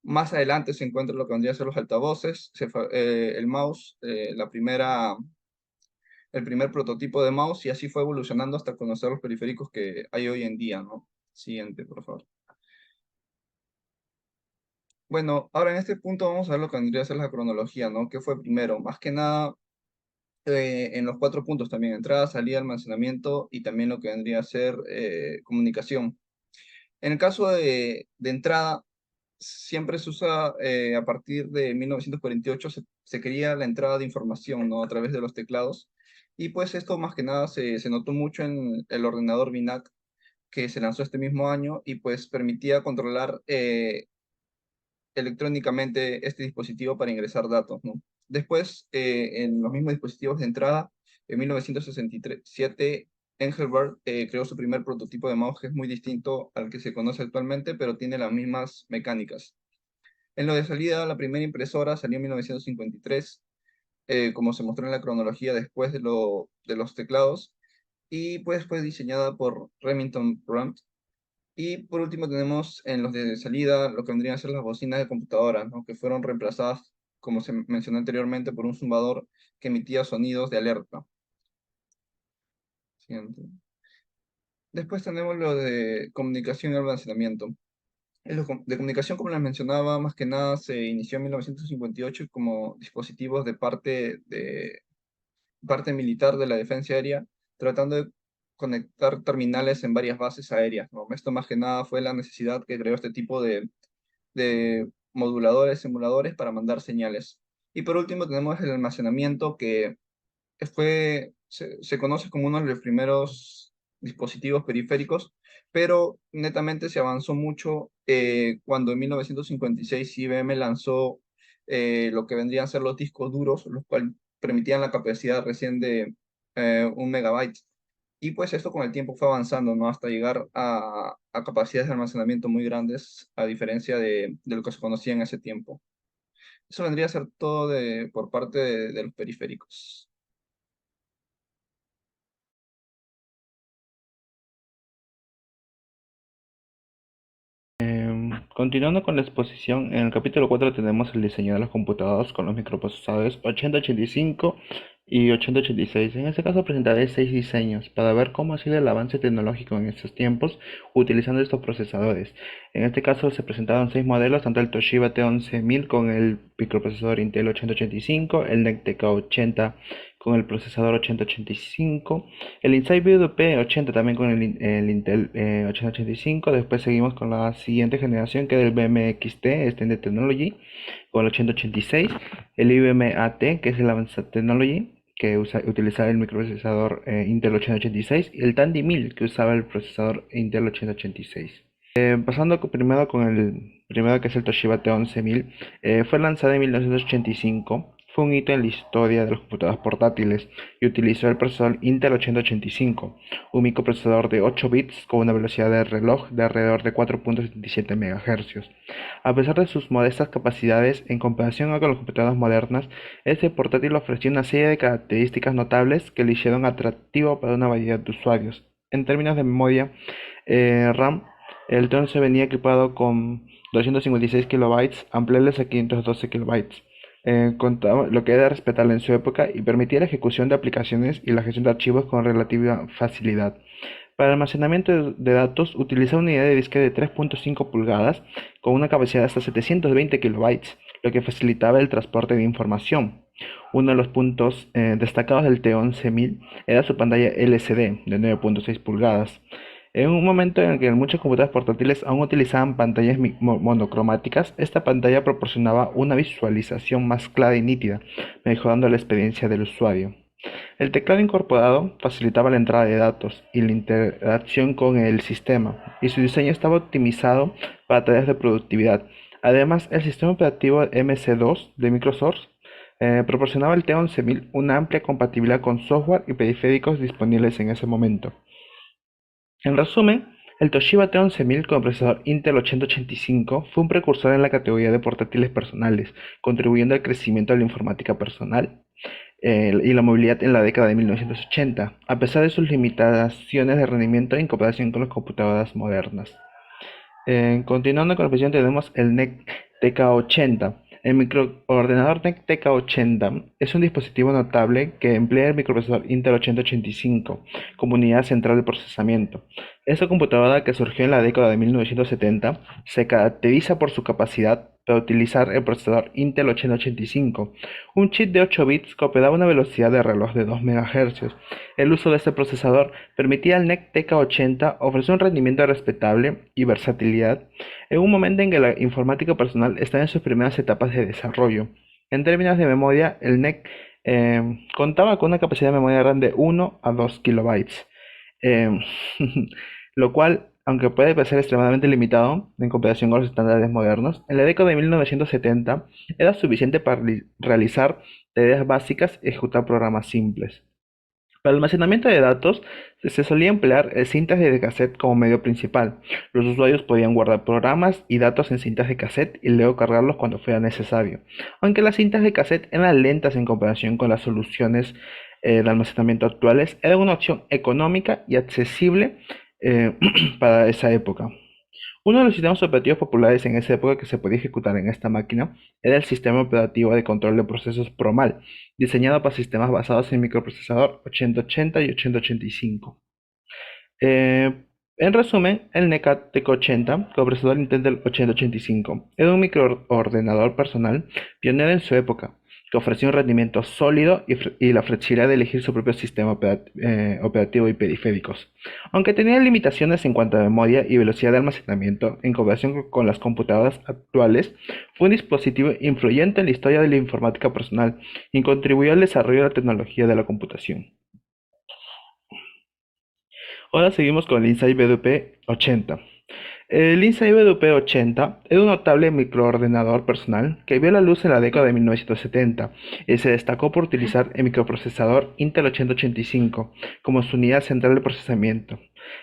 Más adelante se encuentra lo que vendría a ser los altavoces, el mouse, el primer prototipo de mouse, y así fue evolucionando hasta conocer los periféricos que hay hoy en día, ¿no? Siguiente, por favor. Bueno, ahora en este punto vamos a ver lo que vendría a ser la cronología, ¿no? ¿Qué fue primero? Más que nada, en los cuatro puntos también, entrada, salida, almacenamiento y también lo que vendría a ser comunicación. En el caso de entrada, siempre se usa a partir de 1948, se quería la entrada de información, ¿no? A través de los teclados. Y pues esto más que nada se notó mucho en el ordenador BINAC que se lanzó este mismo año y pues permitía controlar electrónicamente este dispositivo para ingresar datos, ¿no? Después, en los mismos dispositivos de entrada, en 1967, Engelbart creó su primer prototipo de mouse que es muy distinto al que se conoce actualmente, pero tiene las mismas mecánicas. En lo de salida, la primera impresora salió en 1953, como se mostró en la cronología después de los teclados, y pues fue diseñada por Remington Rand, y por último tenemos en los de salida lo que vendrían a ser las bocinas de computadora, ¿no? Que fueron reemplazadas, como se mencionó anteriormente, por un zumbador que emitía sonidos de alerta. Siguiente. Después tenemos lo de comunicación y almacenamiento. En lo de comunicación, como les mencionaba, más que nada se inició en 1958 como dispositivos de parte militar de la defensa aérea, tratando de conectar terminales en varias bases aéreas, ¿no? Esto más que nada fue la necesidad que creó este tipo de moduladores, emuladores para mandar señales. Y por último tenemos el almacenamiento que se conoce como uno de los primeros dispositivos periféricos, pero netamente se avanzó mucho cuando en 1956 IBM lanzó lo que vendrían a ser los discos duros, los cuales permitían la capacidad recién de 1 megabyte. Y pues esto con el tiempo fue avanzando, ¿no? Hasta llegar a capacidades de almacenamiento muy grandes, a diferencia de lo que se conocía en ese tiempo. Eso vendría a ser todo por parte de los periféricos. Continuando con la exposición, en el capítulo 4 tenemos el diseño de los computadoras con los microprocesadores 8085 y 8086. En este caso presentaré 6 diseños para ver cómo ha sido el avance tecnológico en estos tiempos utilizando estos procesadores. En este caso se presentaron 6 modelos, tanto el Toshiba T11000 con el microprocesador Intel 8085, el NEC TK80 con el procesador 8085, el Insight BDP 80 también con el Intel 8085. Después seguimos con la siguiente generación que es el BMXT Extended Technology con el 8086, el IBM AT que es el Advanced Technology que utilizaba el microprocesador Intel 8086 y el Tandy 1000 que usaba el procesador Intel 8086. Pasando primero con el primero que es el Toshiba T11000, fue lanzado en 1985, fue un hito en la historia de los computadores portátiles y utilizó el procesador Intel 8085, un microprocesador de 8 bits con una velocidad de reloj de alrededor de 4.77 MHz. A pesar de sus modestas capacidades en comparación con las computadoras modernas, este portátil ofreció una serie de características notables que le hicieron atractivo para una variedad de usuarios. En términos de memoria RAM, el T11 venía equipado con 256 kilobytes, ampliables a 512 kilobytes, lo que era respetable en su época y permitía la ejecución de aplicaciones y la gestión de archivos con relativa facilidad. Para almacenamiento de datos, utiliza una unidad de disque de 3.5 pulgadas con una capacidad de hasta 720 kilobytes, lo que facilitaba el transporte de información. Uno de los puntos destacados del T11000 era su pantalla LCD de 9.6 pulgadas. En un momento en el que muchos computadores portátiles aún utilizaban pantallas monocromáticas, esta pantalla proporcionaba una visualización más clara y nítida, mejorando la experiencia del usuario. El teclado incorporado facilitaba la entrada de datos y la interacción con el sistema, y su diseño estaba optimizado para tareas de productividad. Además, el sistema operativo MC2 de Microsoft proporcionaba al T11000 una amplia compatibilidad con software y periféricos disponibles en ese momento. En resumen, el Toshiba T11000 con procesador Intel 8085 fue un precursor en la categoría de portátiles personales, contribuyendo al crecimiento de la informática personal y la movilidad en la década de 1980, a pesar de sus limitaciones de rendimiento en comparación con las computadoras modernas. Continuando con la presentación tenemos el NEC TK80. El microordenador NEC TK80 es un dispositivo notable que emplea el microprocesador Intel 8085 como unidad central de procesamiento. Esta computadora, que surgió en la década de 1970, se caracteriza por su capacidad para utilizar el procesador Intel 8085, un chip de 8 bits que operaba a una velocidad de reloj de 2 MHz. El uso de este procesador permitía al NEC TK80 ofrecer un rendimiento respetable y versatilidad en un momento en que la informática personal está en sus primeras etapas de desarrollo. En términos de memoria, el NEC contaba con una capacidad de memoria RAM de 1 a 2 kilobytes, eh, lo cual, aunque puede parecer extremadamente limitado en comparación con los estándares modernos, en la década de 1970 era suficiente para realizar tareas básicas y ejecutar programas simples. Para el almacenamiento de datos se solía emplear cintas de cassette como medio principal. Los usuarios podían guardar programas y datos en cintas de cassette y luego cargarlos cuando fuera necesario. Aunque las cintas de cassette eran lentas en comparación con las soluciones de almacenamiento actuales, era una opción económica y accesible para esa época. Uno de los sistemas operativos populares en esa época que se podía ejecutar en esta máquina era el sistema operativo de control de procesos PROMAL, diseñado para sistemas basados en microprocesador 8080 y 8085. En resumen, el NEC TK80, con procesador Intel 8085, era un microordenador personal pionero en su época, que ofrecía un rendimiento sólido y la flexibilidad de elegir su propio sistema operativo y periféricos. Aunque tenía limitaciones en cuanto a memoria y velocidad de almacenamiento en comparación con las computadoras actuales, fue un dispositivo influyente en la historia de la informática personal y contribuyó al desarrollo de la tecnología de la computación. Ahora seguimos con el Insight BDP80. El Insight BDP80 es un notable microordenador personal que vio la luz en la década de 1970 y se destacó por utilizar el microprocesador Intel 8085 como su unidad central de procesamiento.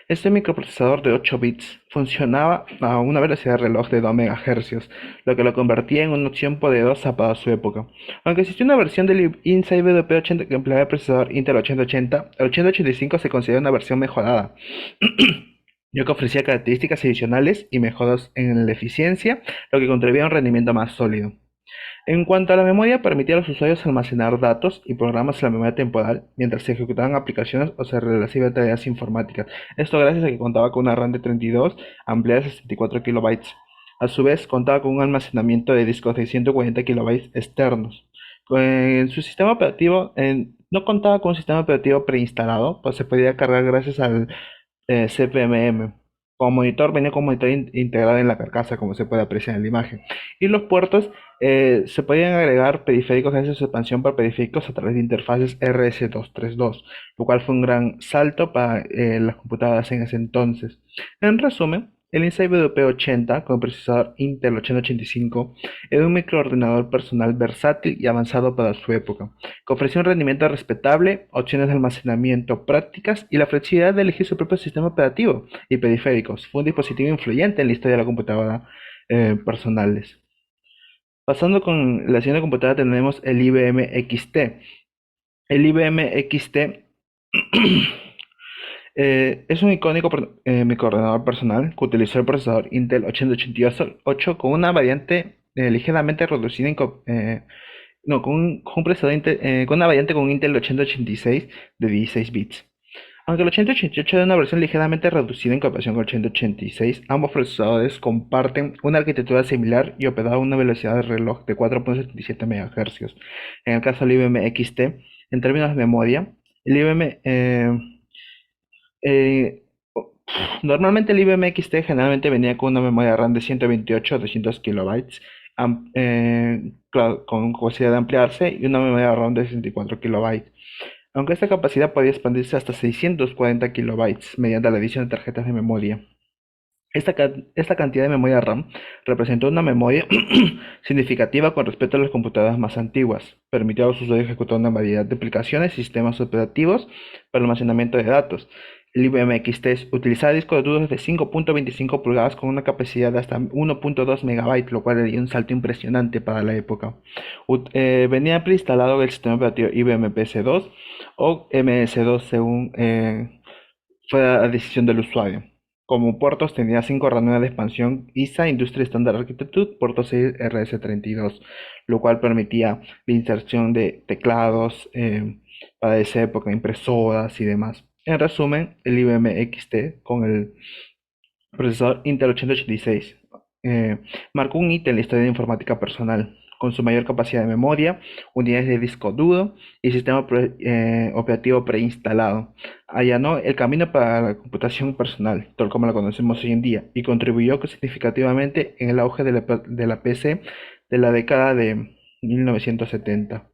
Este microprocesador de 8 bits funcionaba a una velocidad de reloj de 2 MHz, lo que lo convertía en una opción poderosa para su época. Aunque existió una versión del Insight BDP80 que empleaba el procesador Intel 8080, el 8085 se considera una versión mejorada, ya que ofrecía características adicionales y mejoras en la eficiencia, lo que contribuía a un rendimiento más sólido. En cuanto a la memoria, permitía a los usuarios almacenar datos y programas en la memoria temporal mientras se ejecutaban aplicaciones o se realizaban tareas informáticas. Esto gracias a que contaba con una RAM de 32 ampliada a 64 kilobytes. A su vez, contaba con un almacenamiento de discos de 140 kilobytes externos. En su sistema operativo no contaba con un sistema operativo preinstalado, pues se podía cargar gracias al CPMM. Como monitor, venía con monitor integrado en la carcasa, como se puede apreciar en la imagen. Y los puertos se podían agregar periféricos gracias a su expansión para periféricos a través de interfaces RS232, lo cual fue un gran salto para las computadoras en ese entonces. En resumen, El Insight BDP80 con procesador Intel 8085 era un microordenador personal versátil y avanzado para su época, que ofrecía un rendimiento respetable, opciones de almacenamiento prácticas y la flexibilidad de elegir su propio sistema operativo y periféricos. Fue un dispositivo influyente en la historia de la computadora personales. Pasando con la siguiente computadora tenemos el IBM XT. El IBM XT es un icónico microordenador personal que utilizó el procesador Intel 8088 con una variante ligeramente reducida no, con un procesador con una variante con Intel 8086 de 16 bits. Aunque el 8088 era una versión ligeramente reducida en comparación con el 8086, ambos procesadores comparten una arquitectura similar y operaban a una velocidad de reloj de 4.77 MHz. En el caso del IBM XT, en términos de memoria, el IBM eh, normalmente el IBM XT generalmente venía con una memoria RAM de 128 o 200 kilobytes, claro, con capacidad de ampliarse, y una memoria RAM de 64 kilobytes. Aunque esta capacidad podía expandirse hasta 640 kilobytes mediante la adición de tarjetas de memoria. Esta cantidad de memoria RAM representó una memoria significativa con respecto a las computadoras más antiguas. Permitió a los usuarios ejecutar una variedad de aplicaciones y sistemas operativos para el almacenamiento de datos. El IBM XT utilizaba discos duros de 5.25 pulgadas con una capacidad de hasta 1.2 MB, lo cual era un salto impresionante para la época. Venía preinstalado el sistema operativo IBM PC2 o MS2 según fue la decisión del usuario. Como puertos tenía 5 ranuras de expansión ISA Industry Standard Architecture, puerto 6 RS32, lo cual permitía la inserción de teclados para esa época, impresoras y demás. En resumen, el IBM XT con el procesador Intel 8086 marcó un hito en la historia de informática personal, con su mayor capacidad de memoria, unidades de disco duro y sistema operativo preinstalado. Allanó el camino para la computación personal, tal como la conocemos hoy en día, y contribuyó significativamente en el auge de la PC de la década de 1970.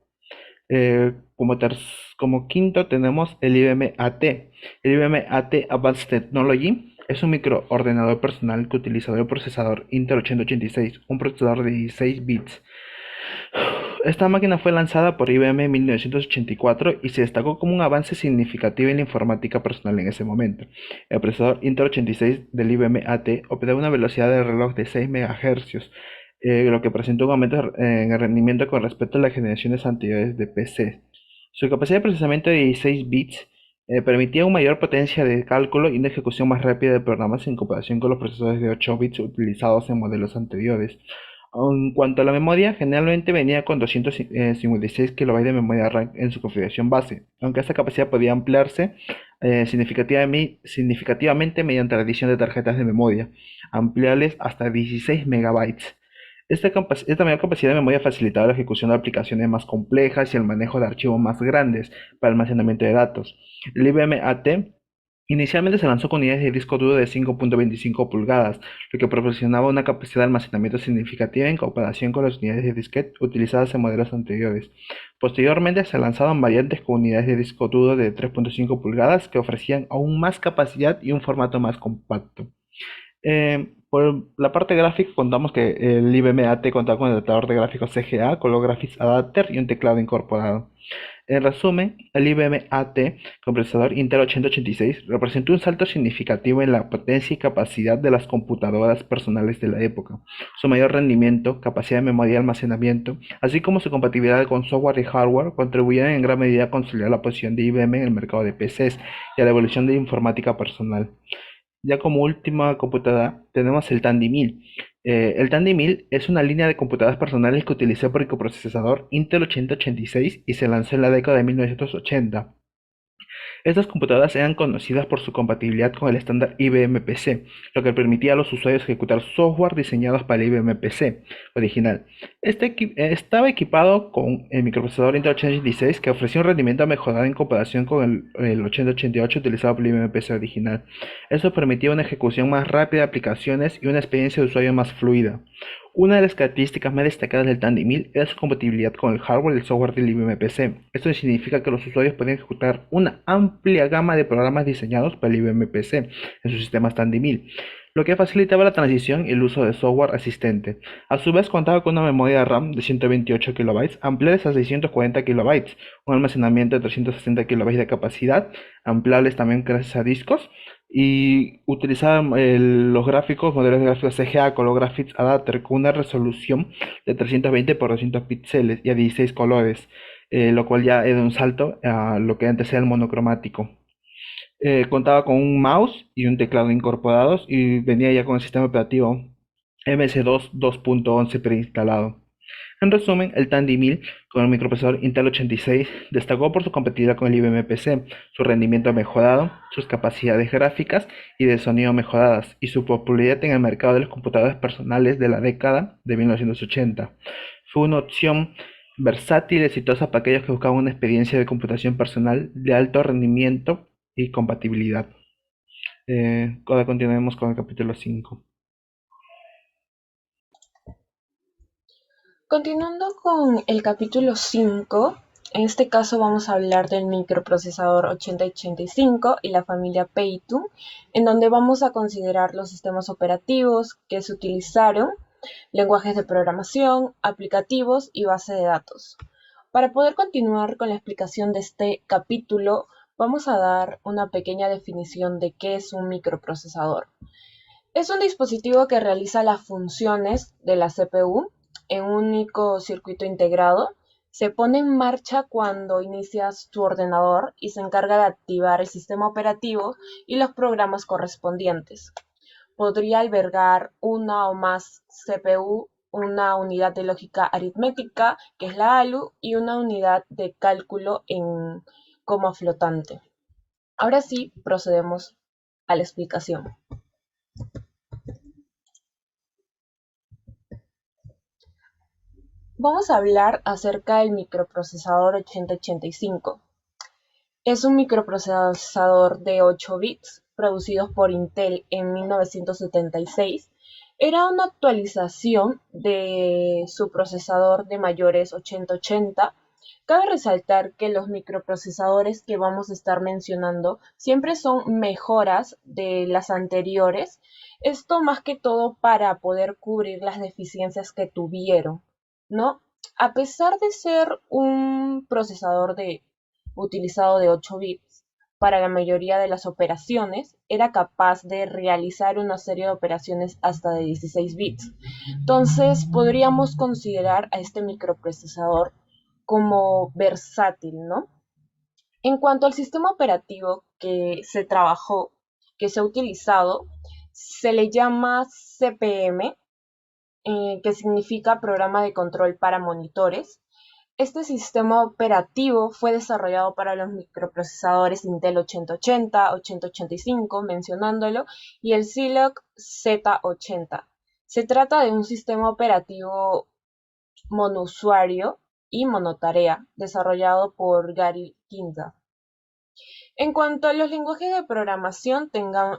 Como quinto tenemos el IBM AT. El IBM AT Advanced Technology es un microordenador personal que utiliza el procesador Intel 8086, un procesador de 16 bits. Esta máquina fue lanzada por IBM en 1984 y se destacó como un avance significativo en la informática personal en ese momento. El procesador Intel 86 del IBM AT operaba a una velocidad de reloj de 6 MHz, lo que presentó un aumento en el rendimiento con respecto a las generaciones anteriores de PC. Su capacidad de procesamiento de 16 bits permitía una mayor potencia de cálculo y una ejecución más rápida de programas en comparación con los procesadores de 8 bits utilizados en modelos anteriores. En cuanto a la memoria, generalmente venía con 256 KB de memoria RAM en su configuración base, aunque esta capacidad podía ampliarse significativamente mediante la adición de tarjetas de memoria, ampliables hasta 16 MB. Esta mayor capacidad de memoria facilitaba la ejecución de aplicaciones más complejas y el manejo de archivos más grandes para almacenamiento de datos. El IBM AT inicialmente se lanzó con unidades de disco duro de 5.25 pulgadas, lo que proporcionaba una capacidad de almacenamiento significativa en comparación con las unidades de disquete utilizadas en modelos anteriores. Posteriormente se lanzaron variantes con unidades de disco duro de 3.5 pulgadas que ofrecían aún más capacidad y un formato más compacto. Por la parte gráfica contamos que el IBM AT contaba con el adaptador de gráficos CGA, Color Graphics Adapter y un teclado incorporado. En resumen, el IBM AT con procesador Intel 8086 representó un salto significativo en la potencia y capacidad de las computadoras personales de la época. Su mayor rendimiento, capacidad de memoria y almacenamiento, así como su compatibilidad con software y hardware, contribuyeron en gran medida a consolidar la posición de IBM en el mercado de PCs y a la evolución de la informática personal. Ya como última computadora tenemos el Tandy 1000. El Tandy 1000 es una línea de computadoras personales que utilizó por microprocesador Intel 8086 y se lanzó en la década de 1980. Estas computadoras eran conocidas por su compatibilidad con el estándar IBM PC, lo que permitía a los usuarios ejecutar software diseñados para el IBM PC original. Estaba equipado con el microprocesador Intel 8086 que ofrecía un rendimiento mejorado en comparación con el 8088 utilizado por el IBM PC original. Esto permitía una ejecución más rápida de aplicaciones y una experiencia de usuario más fluida. Una de las características más destacadas del Tandy 1000 era su compatibilidad con el hardware y el software del IBM PC. Esto significa que los usuarios podían ejecutar una amplia gama de programas diseñados para el IBM PC en sus sistemas Tandy 1000, lo que facilitaba la transición y el uso de software asistente. A su vez contaba con una memoria RAM de 128 KB, ampliables a 640 KB, un almacenamiento de 360 KB de capacidad, ampliables también gracias a discos, y utilizaba los gráficos, modelos de gráficos CGA Color Graphics Adapter con una resolución de 320 por 200 píxeles y a 16 colores, lo cual ya era un salto a lo que antes era el monocromático. Contaba con un mouse y un teclado incorporados y venía ya con el sistema operativo MS2 2.11 preinstalado. En resumen, el Tandy 1000 con el microprocesador Intel 86 destacó por su competitividad con el IBM PC, su rendimiento mejorado, sus capacidades gráficas y de sonido mejoradas, y su popularidad en el mercado de los computadores personales de la década de 1980. Fue una opción versátil y exitosa para aquellos que buscaban una experiencia de computación personal de alto rendimiento y compatibilidad. Ahora continuemos con el capítulo 5. Continuando con el capítulo 5, en este caso vamos a hablar del microprocesador 8085 y la familia Payton, en donde vamos a considerar los sistemas operativos que se utilizaron, lenguajes de programación, aplicativos y base de datos. Para poder continuar con la explicación de este capítulo, vamos a dar una pequeña definición de qué es un microprocesador. Es un dispositivo que realiza las funciones de la CPU en un único circuito integrado. Se pone en marcha cuando inicias tu ordenador y se encarga de activar el sistema operativo y los programas correspondientes. Podría albergar una o más CPU, una unidad de lógica aritmética, que es la ALU, y una unidad de cálculo en coma flotante. Ahora sí, procedemos a la explicación. Vamos a hablar acerca del microprocesador 8085. Es un microprocesador de 8 bits producido por Intel en 1976. Era una actualización de su procesador de mayores 8080. Cabe resaltar que los microprocesadores que vamos a estar mencionando siempre son mejoras de las anteriores. Esto más que todo para poder cubrir las deficiencias que tuvieron, ¿no? A pesar de ser un procesador utilizado de 8 bits, para la mayoría de las operaciones, era capaz de realizar una serie de operaciones hasta de 16 bits. Entonces, podríamos considerar a este microprocesador como versátil, ¿no? En cuanto al sistema operativo que se trabajó, que se ha utilizado, se le llama CPM, que significa Programa de Control para Monitores. Este sistema operativo fue desarrollado para los microprocesadores Intel 8080, 8085, mencionándolo, y el Zilog Z80. Se trata de un sistema operativo monousuario y monotarea, desarrollado por Gary Kinza. En cuanto a los lenguajes de programación,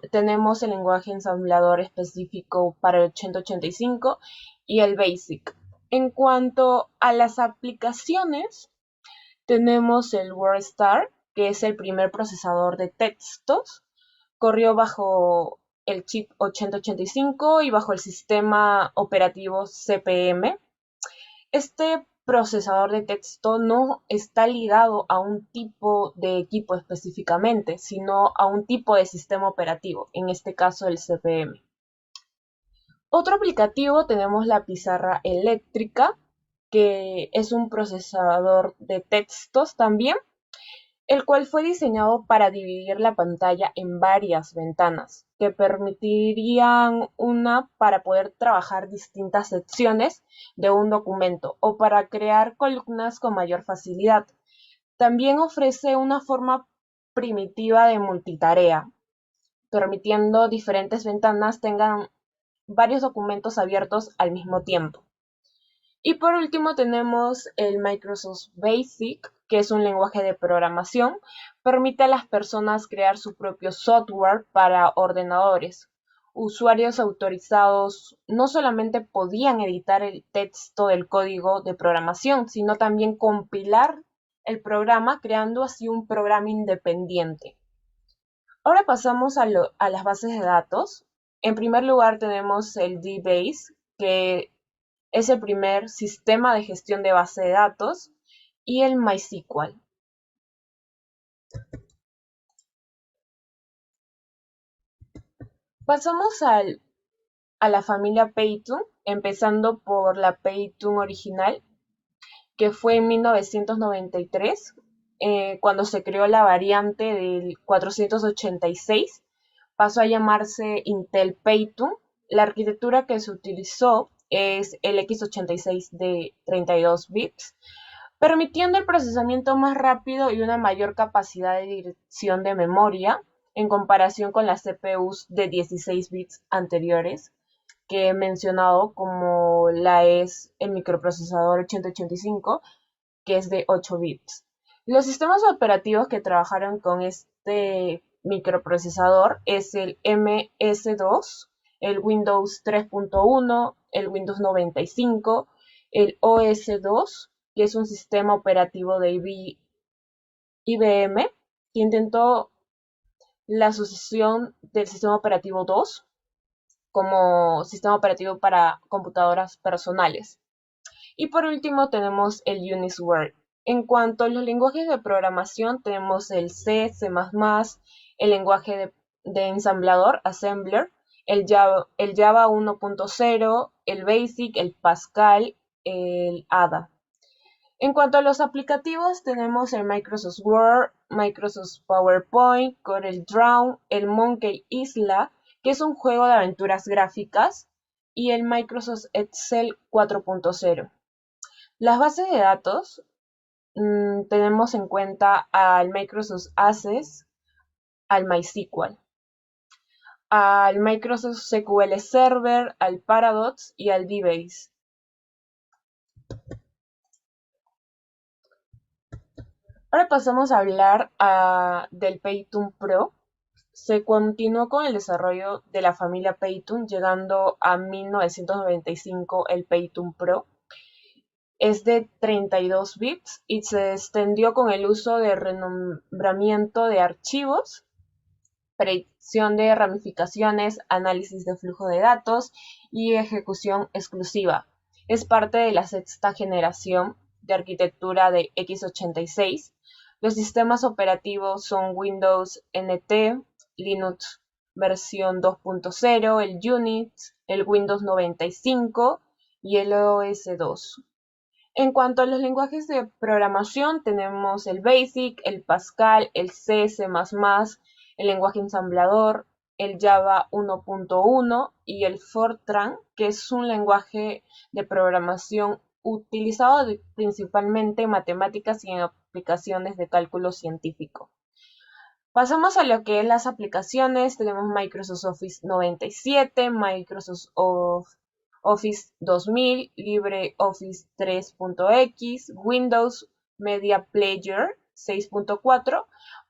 tenemos el lenguaje ensamblador específico para el 8085 y el BASIC. En cuanto a las aplicaciones, tenemos el WordStar, que es el primer procesador de textos. Corrió bajo el chip 8085 y bajo el sistema operativo CPM. Este procesador de texto no está ligado a un tipo de equipo específicamente, sino a un tipo de sistema operativo, en este caso el CPM. Otro aplicativo tenemos la pizarra eléctrica, que es un procesador de textos también, el cual fue diseñado para dividir la pantalla en varias ventanas, que permitirían una para poder trabajar distintas secciones de un documento o para crear columnas con mayor facilidad. También ofrece una forma primitiva de multitarea, permitiendo diferentes ventanas tengan varios documentos abiertos al mismo tiempo. Y por último tenemos el Microsoft Basic, que es un lenguaje de programación. Permite a las personas crear su propio software para ordenadores. Usuarios autorizados no solamente podían editar el texto del código de programación, sino también compilar el programa, creando así un programa independiente. Ahora pasamos a las bases de datos. En primer lugar tenemos el DBase, que es el primer sistema de gestión de base de datos, y el MySQL. Pasamos a la familia Payton, empezando por la Payton original, que fue en 1993, cuando se creó la variante del 486, pasó a llamarse Intel Payton. La arquitectura que se utilizó es el x86 de 32 bits, permitiendo el procesamiento más rápido y una mayor capacidad de dirección de memoria en comparación con las CPUs de 16 bits anteriores que he mencionado, como la es el microprocesador 8085, que es de 8 bits. Los sistemas operativos que trabajaron con este microprocesador es el MS2, el Windows 3.1, el Windows 95, el OS2, que es un sistema operativo de IBM, que intentó la sucesión del sistema operativo 2 como sistema operativo para computadoras personales. Y por último tenemos el Unisware. En cuanto a los lenguajes de programación, tenemos el C, C++, el lenguaje de ensamblador, Assembler, el Java 1.0, el Basic, el Pascal, el Ada. En cuanto a los aplicativos, tenemos el Microsoft Word, Microsoft PowerPoint, CorelDRAW, el Monkey Isla, que es un juego de aventuras gráficas, y el Microsoft Excel 4.0. Las bases de datos, tenemos en cuenta al Microsoft Access, al MySQL, al Microsoft SQL Server, al Paradox y al DBase. Ahora pasamos a hablar del Payton Pro. Se continuó con el desarrollo de la familia Payton, llegando a 1995 el Payton Pro. Es de 32 bits y se extendió con el uso de renombramiento de archivos, predicción de ramificaciones, análisis de flujo de datos y ejecución exclusiva. Es parte de la sexta generación de arquitectura de x86. Los sistemas operativos son Windows NT, Linux versión 2.0, el Unix, el Windows 95 y el OS2. En cuanto a los lenguajes de programación, tenemos el Basic, el Pascal, el C, C++, el lenguaje ensamblador, el Java 1.1 y el Fortran, que es un lenguaje de programación utilizado principalmente en matemáticas y en aplicaciones de cálculo científico. Pasamos a lo que es las aplicaciones. Tenemos Microsoft Office 97, Microsoft Office 2000, LibreOffice 3.x, Windows Media Player 6.4,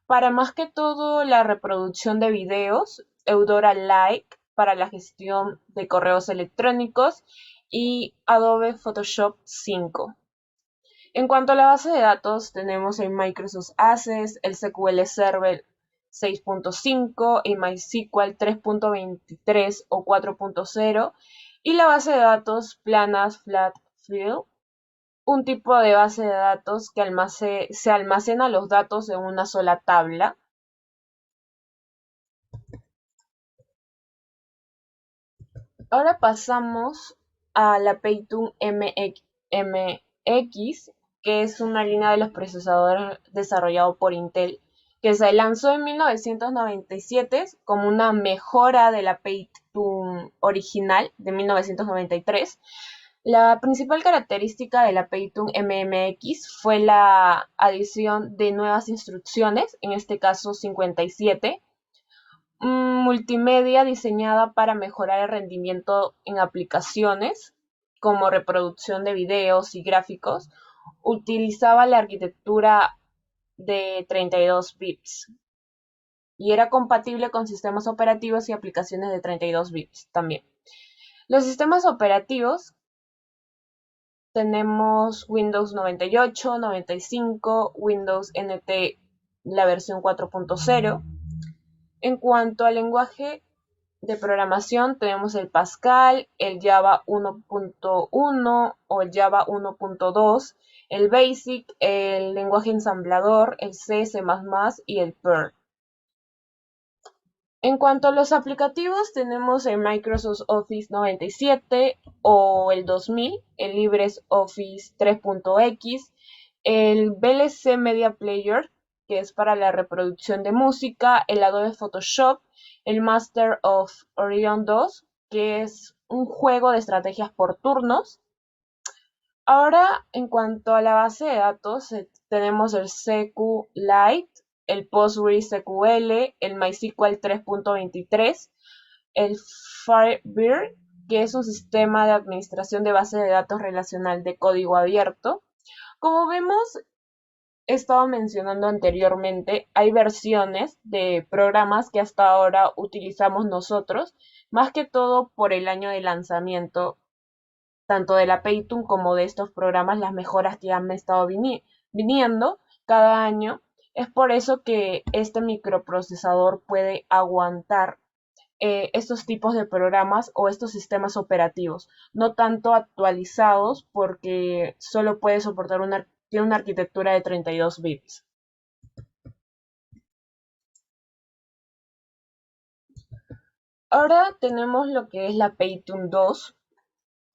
para más que todo la reproducción de videos, Eudora Lite para la gestión de correos electrónicos y Adobe Photoshop 5. En cuanto a la base de datos, tenemos el Microsoft Access, el SQL Server 6.5 y MySQL 3.23 o 4.0, y la base de datos planas Flatfield, un tipo de base de datos que se almacena los datos en una sola tabla. Ahora pasamos a la Payton MX, que es una línea de los procesadores desarrollado por Intel, que se lanzó en 1997 como una mejora de la Payton original de 1993. La principal característica de la Payton MMX fue la adición de nuevas instrucciones, en este caso 57, multimedia diseñada para mejorar el rendimiento en aplicaciones como reproducción de videos y gráficos. Utilizaba la arquitectura de 32 bits y era compatible con sistemas operativos y aplicaciones de 32 bits también. Los sistemas operativos tenemos Windows 98, 95, Windows NT, la versión 4.0. En cuanto al lenguaje de programación tenemos el Pascal, el Java 1.1 o el Java 1.2, el Basic, el lenguaje ensamblador, el C, C++ y el Perl. En cuanto a los aplicativos, tenemos el Microsoft Office 97 o el 2000, el LibreOffice 3.x, el VLC Media Player, que es para la reproducción de música, el Adobe Photoshop, el Master of Orion 2, que es un juego de estrategias por turnos. Ahora, en cuanto a la base de datos, tenemos el SQLite, el PostgreSQL, el MySQL 3.23, el Firebird, que es un sistema de administración de base de datos relacional de código abierto. Como vemos, he estado mencionando anteriormente, hay versiones de programas que hasta ahora utilizamos nosotros, más que todo por el año de lanzamiento, tanto de la Paytun como de estos programas, las mejoras que han estado viniendo cada año. Es por eso que este microprocesador puede aguantar estos tipos de programas o estos sistemas operativos, no tanto actualizados porque solo puede soportar tiene una arquitectura de 32 bits. Ahora tenemos lo que es la Paytun 2.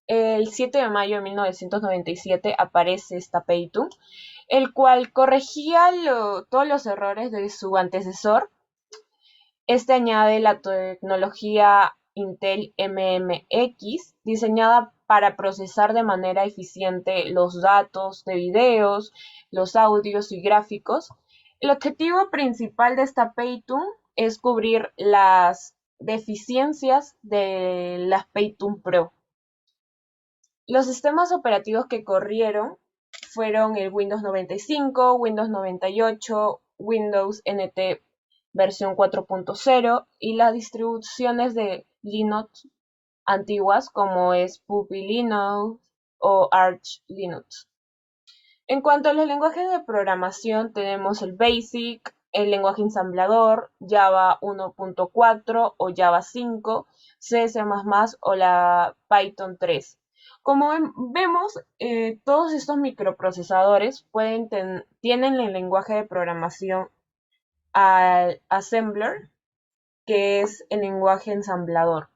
El 7 de mayo de 1997 aparece esta Paytun, el cual corregía todos los errores de su antecesor. Este añade la tecnología Intel MMX, diseñada para procesar de manera eficiente los datos de videos, los audios y gráficos. El objetivo principal de esta Paytun es cubrir las deficiencias de las Paytun Pro. Los sistemas operativos que corrieron fueron el Windows 95, Windows 98, Windows NT versión 4.0 y las distribuciones de Linux antiguas como es Puppy Linux o Arch Linux. En cuanto a los lenguajes de programación, tenemos el Basic, el lenguaje ensamblador, Java 1.4 o Java 5, C++ o la Python 3. Como vemos, todos estos microprocesadores tienen el lenguaje de programación al Assembler, que es el lenguaje ensamblador.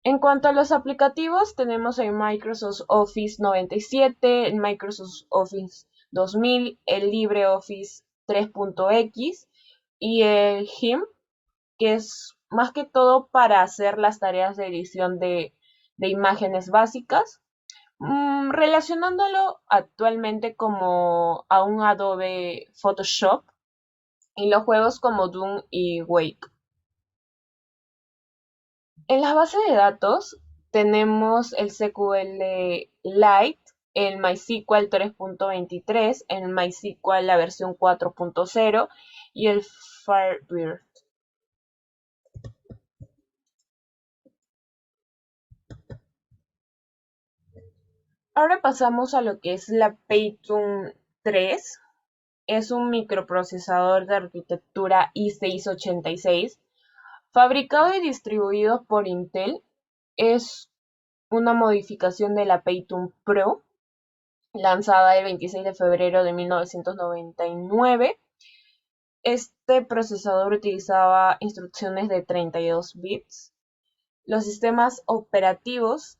En cuanto a los aplicativos, tenemos el Microsoft Office 97, el Microsoft Office 2000, el LibreOffice 3.x y el GIMP, que es más que todo para hacer las tareas de edición de imágenes básicas, relacionándolo actualmente como a un Adobe Photoshop y los juegos como Doom y Wake. En la base de datos tenemos el SQLite, el MySQL 3.23, el MySQL la versión 4.0 y el Firebird. Ahora pasamos a lo que es la Paytun 3. Es un microprocesador de arquitectura i686, fabricado y distribuido por Intel. Es una modificación de la Paytun Pro, lanzada el 26 de febrero de 1999. Este procesador utilizaba instrucciones de 32 bits. Los sistemas operativos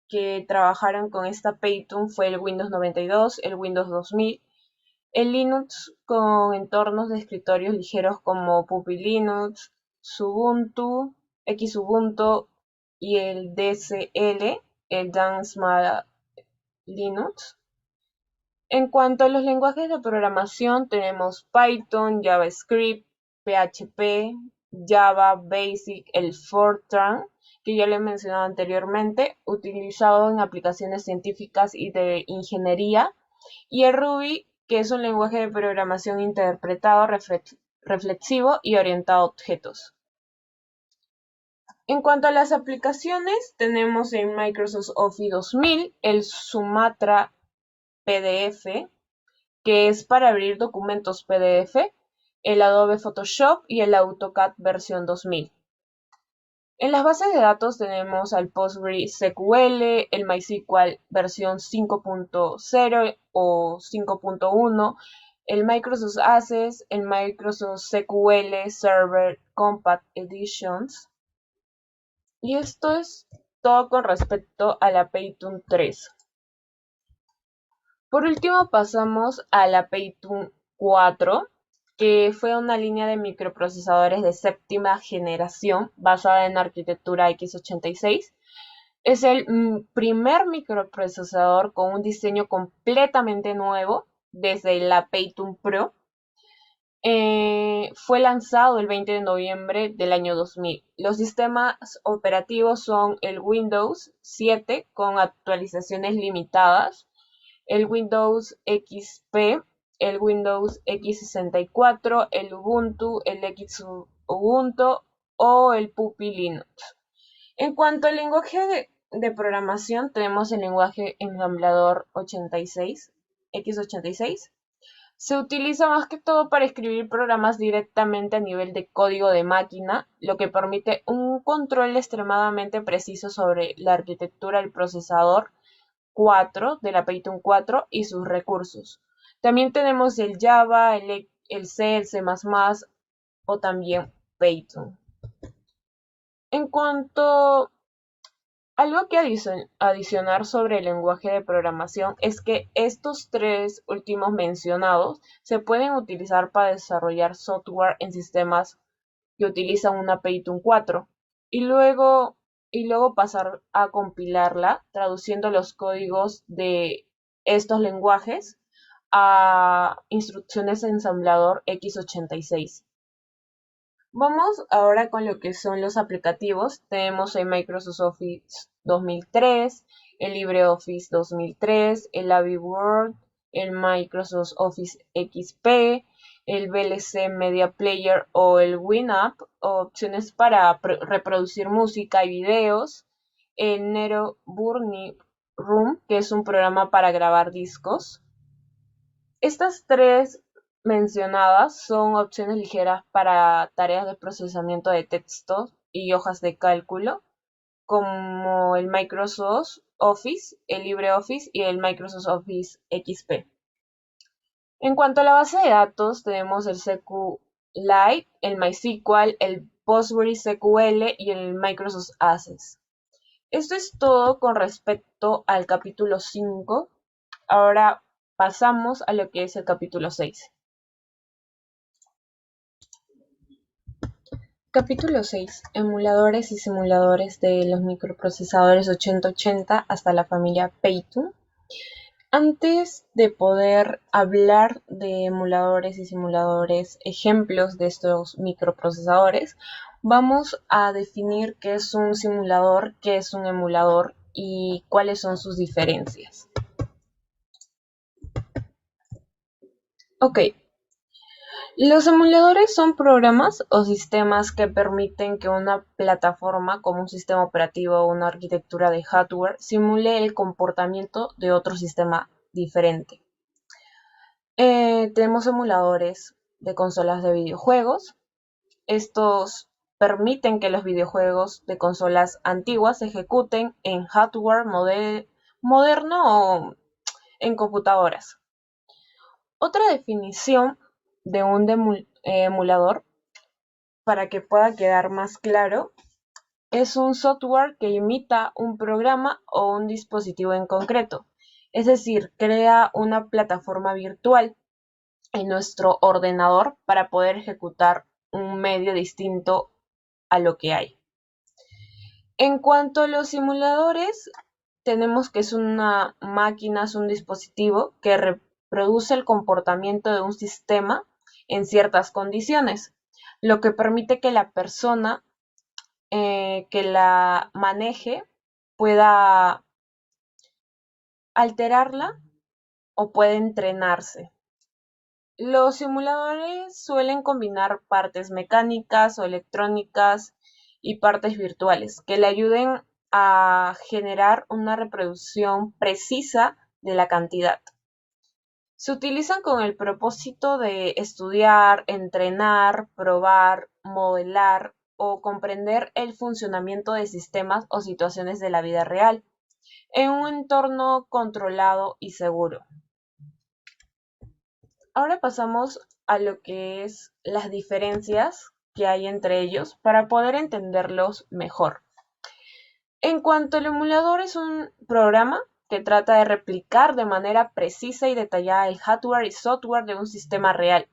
que trabajaron con esta Paytun fue el Windows 92, el Windows 2000, el Linux con entornos de escritorios ligeros como Puppy Linux, Xubuntu, Xubuntu y el DSL, el Dan Small Linux. En cuanto a los lenguajes de programación, tenemos Python, JavaScript, PHP, Java, Basic, el Fortran, que ya lo he mencionado anteriormente, utilizado en aplicaciones científicas y de ingeniería, y el Ruby, que es un lenguaje de programación interpretado, reflexivo y orientado a objetos. En cuanto a las aplicaciones, tenemos en Microsoft Office 2000 el Sumatra PDF, que es para abrir documentos PDF, el Adobe Photoshop y el AutoCAD versión 2000. En las bases de datos tenemos al PostgreSQL, el MySQL versión 5.0 o 5.1, el Microsoft Access, el Microsoft SQL Server Compact Editions. Y esto es todo con respecto a la Paytune 3. Por último pasamos a la Paytune 4, que fue una línea de microprocesadores de séptima generación basada en arquitectura x86. Es el primer microprocesador con un diseño completamente nuevo desde la Paytune Pro. Fue lanzado el 20 de noviembre del año 2000. Los sistemas operativos son el Windows 7 con actualizaciones limitadas, el Windows XP, el Windows x64, el Ubuntu, el Xubuntu o el Puppy Linux. En cuanto al lenguaje de programación, tenemos el lenguaje ensamblador 86, x86. Se utiliza más que todo para escribir programas directamente a nivel de código de máquina, lo que permite un control extremadamente preciso sobre la arquitectura del procesador 4 de la Paytune 4 y sus recursos. También tenemos el Java, el C, el C++ o también Python. En cuanto algo que adicionar sobre el lenguaje de programación es que estos tres últimos mencionados se pueden utilizar para desarrollar software en sistemas que utilizan una Paytune 4 y luego pasar a compilarla traduciendo los códigos de estos lenguajes a instrucciones de ensamblador x86. Vamos ahora con lo que son los aplicativos. Tenemos el Microsoft Office 2003, el LibreOffice 2003, el Avi Word, el Microsoft Office XP, el VLC Media Player o el Winamp, opciones para reproducir música y videos, el Nero Burning Room, que es un programa para grabar discos. Estas tres mencionadas son opciones ligeras para tareas de procesamiento de texto y hojas de cálculo, como el Microsoft Office, el LibreOffice y el Microsoft Office XP. En cuanto a la base de datos, tenemos el SQLite, el MySQL, el PostgreSQL y el Microsoft Access. Esto es todo con respecto al capítulo 5. Ahora pasamos a lo que es el capítulo 6. Capítulo 6. Emuladores y simuladores de los microprocesadores 8080 hasta la familia Paytune. Antes de poder hablar de emuladores y simuladores, ejemplos de estos microprocesadores, vamos a definir qué es un simulador, qué es un emulador y cuáles son sus diferencias. Ok. Los emuladores son programas o sistemas que permiten que una plataforma, como un sistema operativo o una arquitectura de hardware, simule el comportamiento de otro sistema diferente. Tenemos emuladores de consolas de videojuegos. Estos permiten que los videojuegos de consolas antiguas se ejecuten en hardware moderno o en computadoras. Otra definición de un emulador, para que pueda quedar más claro, es un software que imita un programa o un dispositivo en concreto. Es decir, crea una plataforma virtual en nuestro ordenador para poder ejecutar un medio distinto a lo que hay. En cuanto a los simuladores, tenemos que es una máquina, es un dispositivo que reproduce el comportamiento de un sistema en ciertas condiciones, lo que permite que la persona que la maneje pueda alterarla o puede entrenarse. Los simuladores suelen combinar partes mecánicas o electrónicas y partes virtuales que le ayuden a generar una reproducción precisa de la cantidad. Se utilizan con el propósito de estudiar, entrenar, probar, modelar o comprender el funcionamiento de sistemas o situaciones de la vida real en un entorno controlado y seguro. Ahora pasamos a lo que es las diferencias que hay entre ellos para poder entenderlos mejor. En cuanto al emulador, es un programa que trata de replicar de manera precisa y detallada el hardware y software de un sistema real.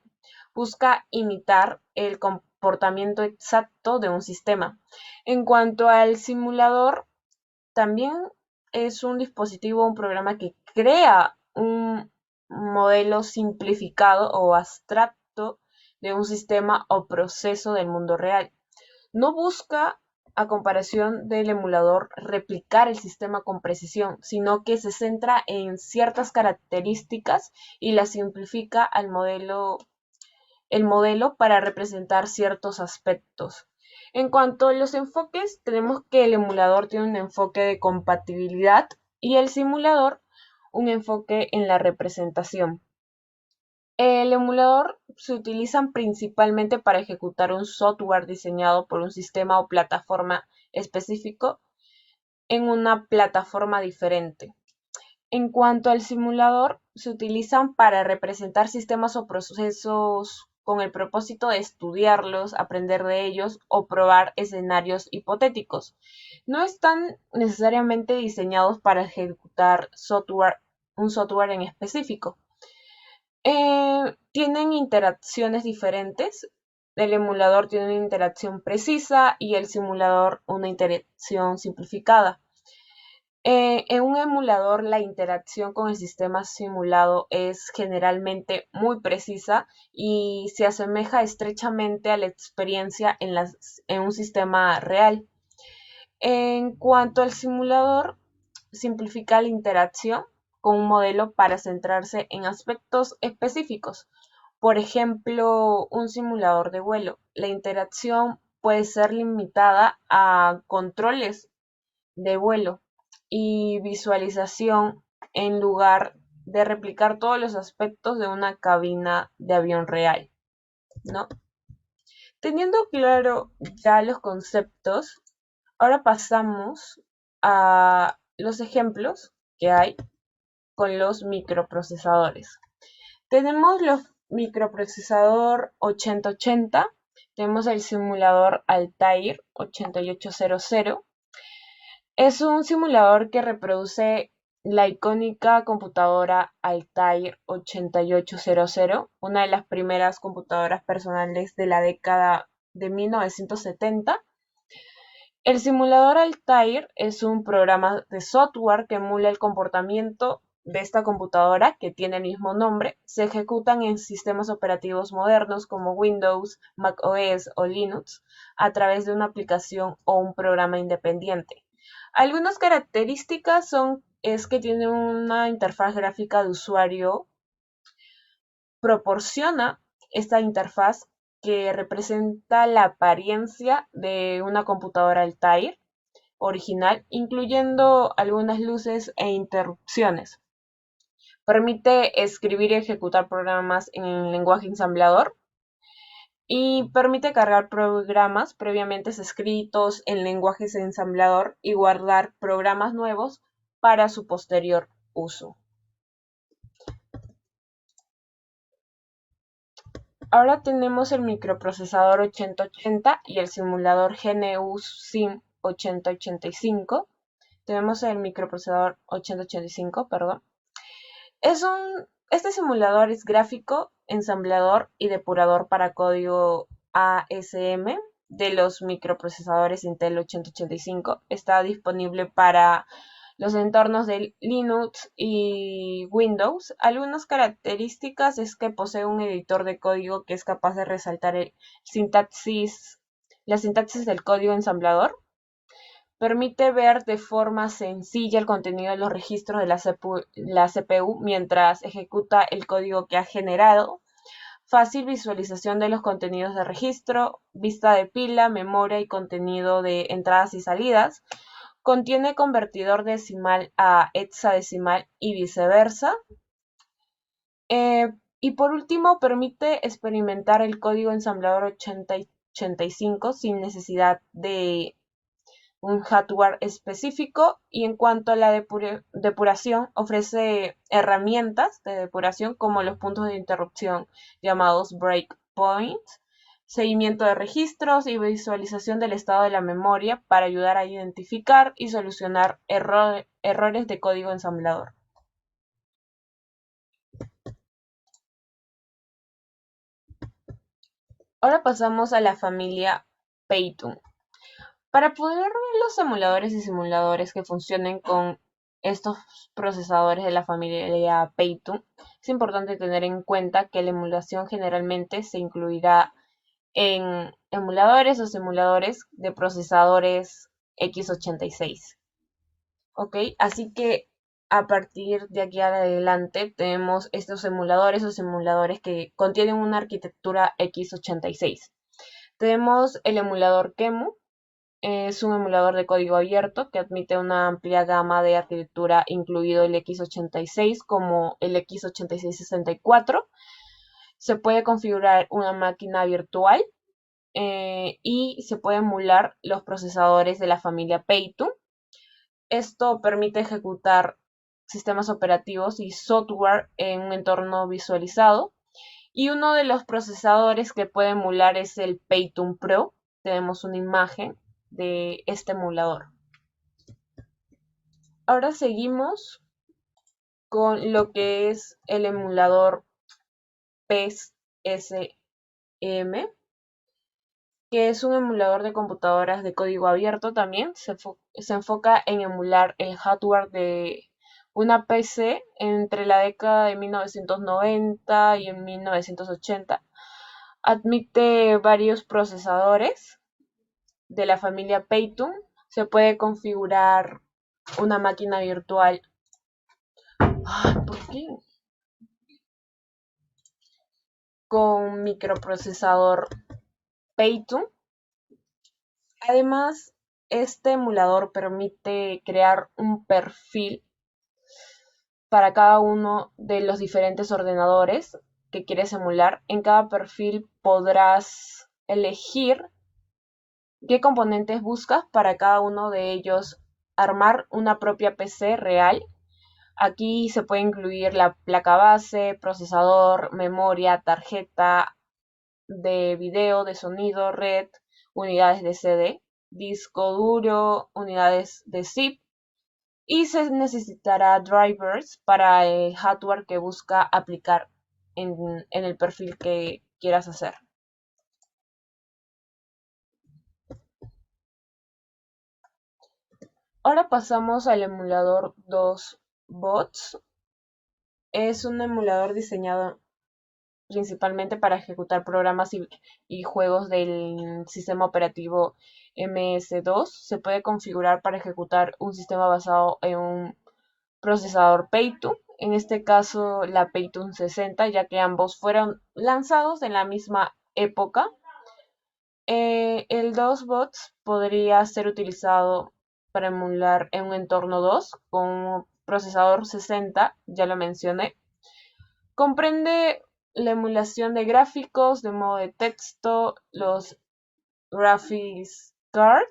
Busca imitar el comportamiento exacto de un sistema. En cuanto al simulador, también es un dispositivo, un programa que crea un modelo simplificado o abstracto de un sistema o proceso del mundo real. No busca, a comparación del emulador, replicar el sistema con precisión, sino que se centra en ciertas características y las simplifica el modelo para representar ciertos aspectos. En cuanto a los enfoques, tenemos que el emulador tiene un enfoque de compatibilidad y el simulador un enfoque en la representación. El emulador se utiliza principalmente para ejecutar un software diseñado por un sistema o plataforma específico en una plataforma diferente. En cuanto al simulador, se utilizan para representar sistemas o procesos con el propósito de estudiarlos, aprender de ellos o probar escenarios hipotéticos. No están necesariamente diseñados para ejecutar un software en específico. Tienen interacciones diferentes. El emulador tiene una interacción precisa y el simulador una interacción simplificada. En un emulador, la interacción con el sistema simulado es generalmente muy precisa y se asemeja estrechamente a la experiencia en un sistema real. En cuanto al simulador, simplifica la interacción con un modelo para centrarse en aspectos específicos. Por ejemplo, un simulador de vuelo. La interacción puede ser limitada a controles de vuelo y visualización en lugar de replicar todos los aspectos de una cabina de avión real, ¿no? Teniendo claro ya los conceptos, ahora pasamos a los ejemplos que hay con los microprocesadores. Tenemos los microprocesador 8080, tenemos el simulador Altair 8800. Es un simulador que reproduce la icónica computadora Altair 8800, una de las primeras computadoras personales de la década de 1970. El simulador Altair es un programa de software que emula el comportamiento de esta computadora, que tiene el mismo nombre. Se ejecutan en sistemas operativos modernos como Windows, Mac OS o Linux a través de una aplicación o un programa independiente. Algunas características es que tiene una interfaz gráfica de usuario. Proporciona esta interfaz que representa la apariencia de una computadora Altair original, incluyendo algunas luces e interrupciones. Permite escribir y ejecutar programas en lenguaje ensamblador y permite cargar programas previamente escritos en lenguajes ensamblador y guardar programas nuevos para su posterior uso. Ahora tenemos el microprocesador 8080 y el simulador GNU SIM 8085. Tenemos el microprocesador 8085, perdón. Este simulador es gráfico, ensamblador y depurador para código ASM de los microprocesadores Intel 8085. Está disponible para los entornos de Linux y Windows. Algunas características es que posee un editor de código que es capaz de resaltar la sintaxis del código ensamblador. Permite ver de forma sencilla el contenido de los registros de la CPU mientras ejecuta el código que ha generado. Fácil visualización de los contenidos de registro, vista de pila, memoria y contenido de entradas y salidas. Contiene convertidor decimal a hexadecimal y viceversa. Y por último, permite experimentar el código ensamblador X85 sin necesidad de un hardware específico. Y en cuanto a la depuración, ofrece herramientas de depuración como los puntos de interrupción llamados breakpoints, seguimiento de registros y visualización del estado de la memoria para ayudar a identificar y solucionar errores de código ensamblador. Ahora pasamos a la familia Payton. Para poder ver los emuladores y simuladores que funcionen con estos procesadores de la familia Payton, es importante tener en cuenta que la emulación generalmente se incluirá en emuladores o simuladores de procesadores x86. ¿Ok? Así que a partir de aquí adelante tenemos estos emuladores o simuladores que contienen una arquitectura x86. Tenemos el emulador QEMU. Es un emulador de código abierto que admite una amplia gama de arquitectura, incluido el x86 como el x86-64. Se puede configurar una máquina virtual y se puede emular los procesadores de la familia Payton. Esto permite ejecutar sistemas operativos y software en un entorno visualizado. Y uno de los procesadores que puede emular es el Payton Pro. Tenemos una imagen de este emulador. Ahora seguimos con lo que es el emulador PES-SM, que es un emulador de computadoras de código abierto también. Se enfoca en emular el hardware de una PC entre la década de 1990 y en 1980. Admite varios procesadores de la familia Payton. Se puede configurar una máquina virtual. ¿Por qué? Con microprocesador Payton. Además, este emulador permite crear un perfil para cada uno de los diferentes ordenadores que quieres emular. En cada perfil podrás elegir qué componentes buscas para cada uno de ellos, armar una propia PC real. Aquí se puede incluir la placa base, procesador, memoria, tarjeta de video, de sonido, red, unidades de CD, disco duro, unidades de zip, y se necesitará drivers para el hardware que busca aplicar en el perfil que quieras hacer. Ahora pasamos al emulador 2bots. Es un emulador diseñado principalmente para ejecutar programas y juegos del sistema operativo MS-DOS. Se puede configurar para ejecutar un sistema basado en un procesador Payton, en este caso la Payton 60, ya que ambos fueron lanzados en la misma época. El 2bots podría ser utilizado para emular en un entorno 2 con un procesador 60, ya lo mencioné. Comprende la emulación de gráficos, de modo de texto, los graphics card,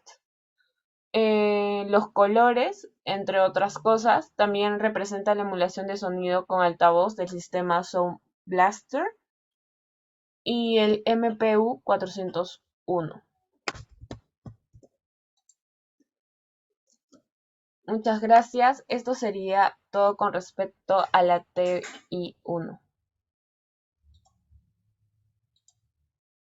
los colores, entre otras cosas. También representa la emulación de sonido con altavoz del sistema Sound Blaster y el MPU 401. Muchas gracias. Esto sería todo con respecto a la TI-1.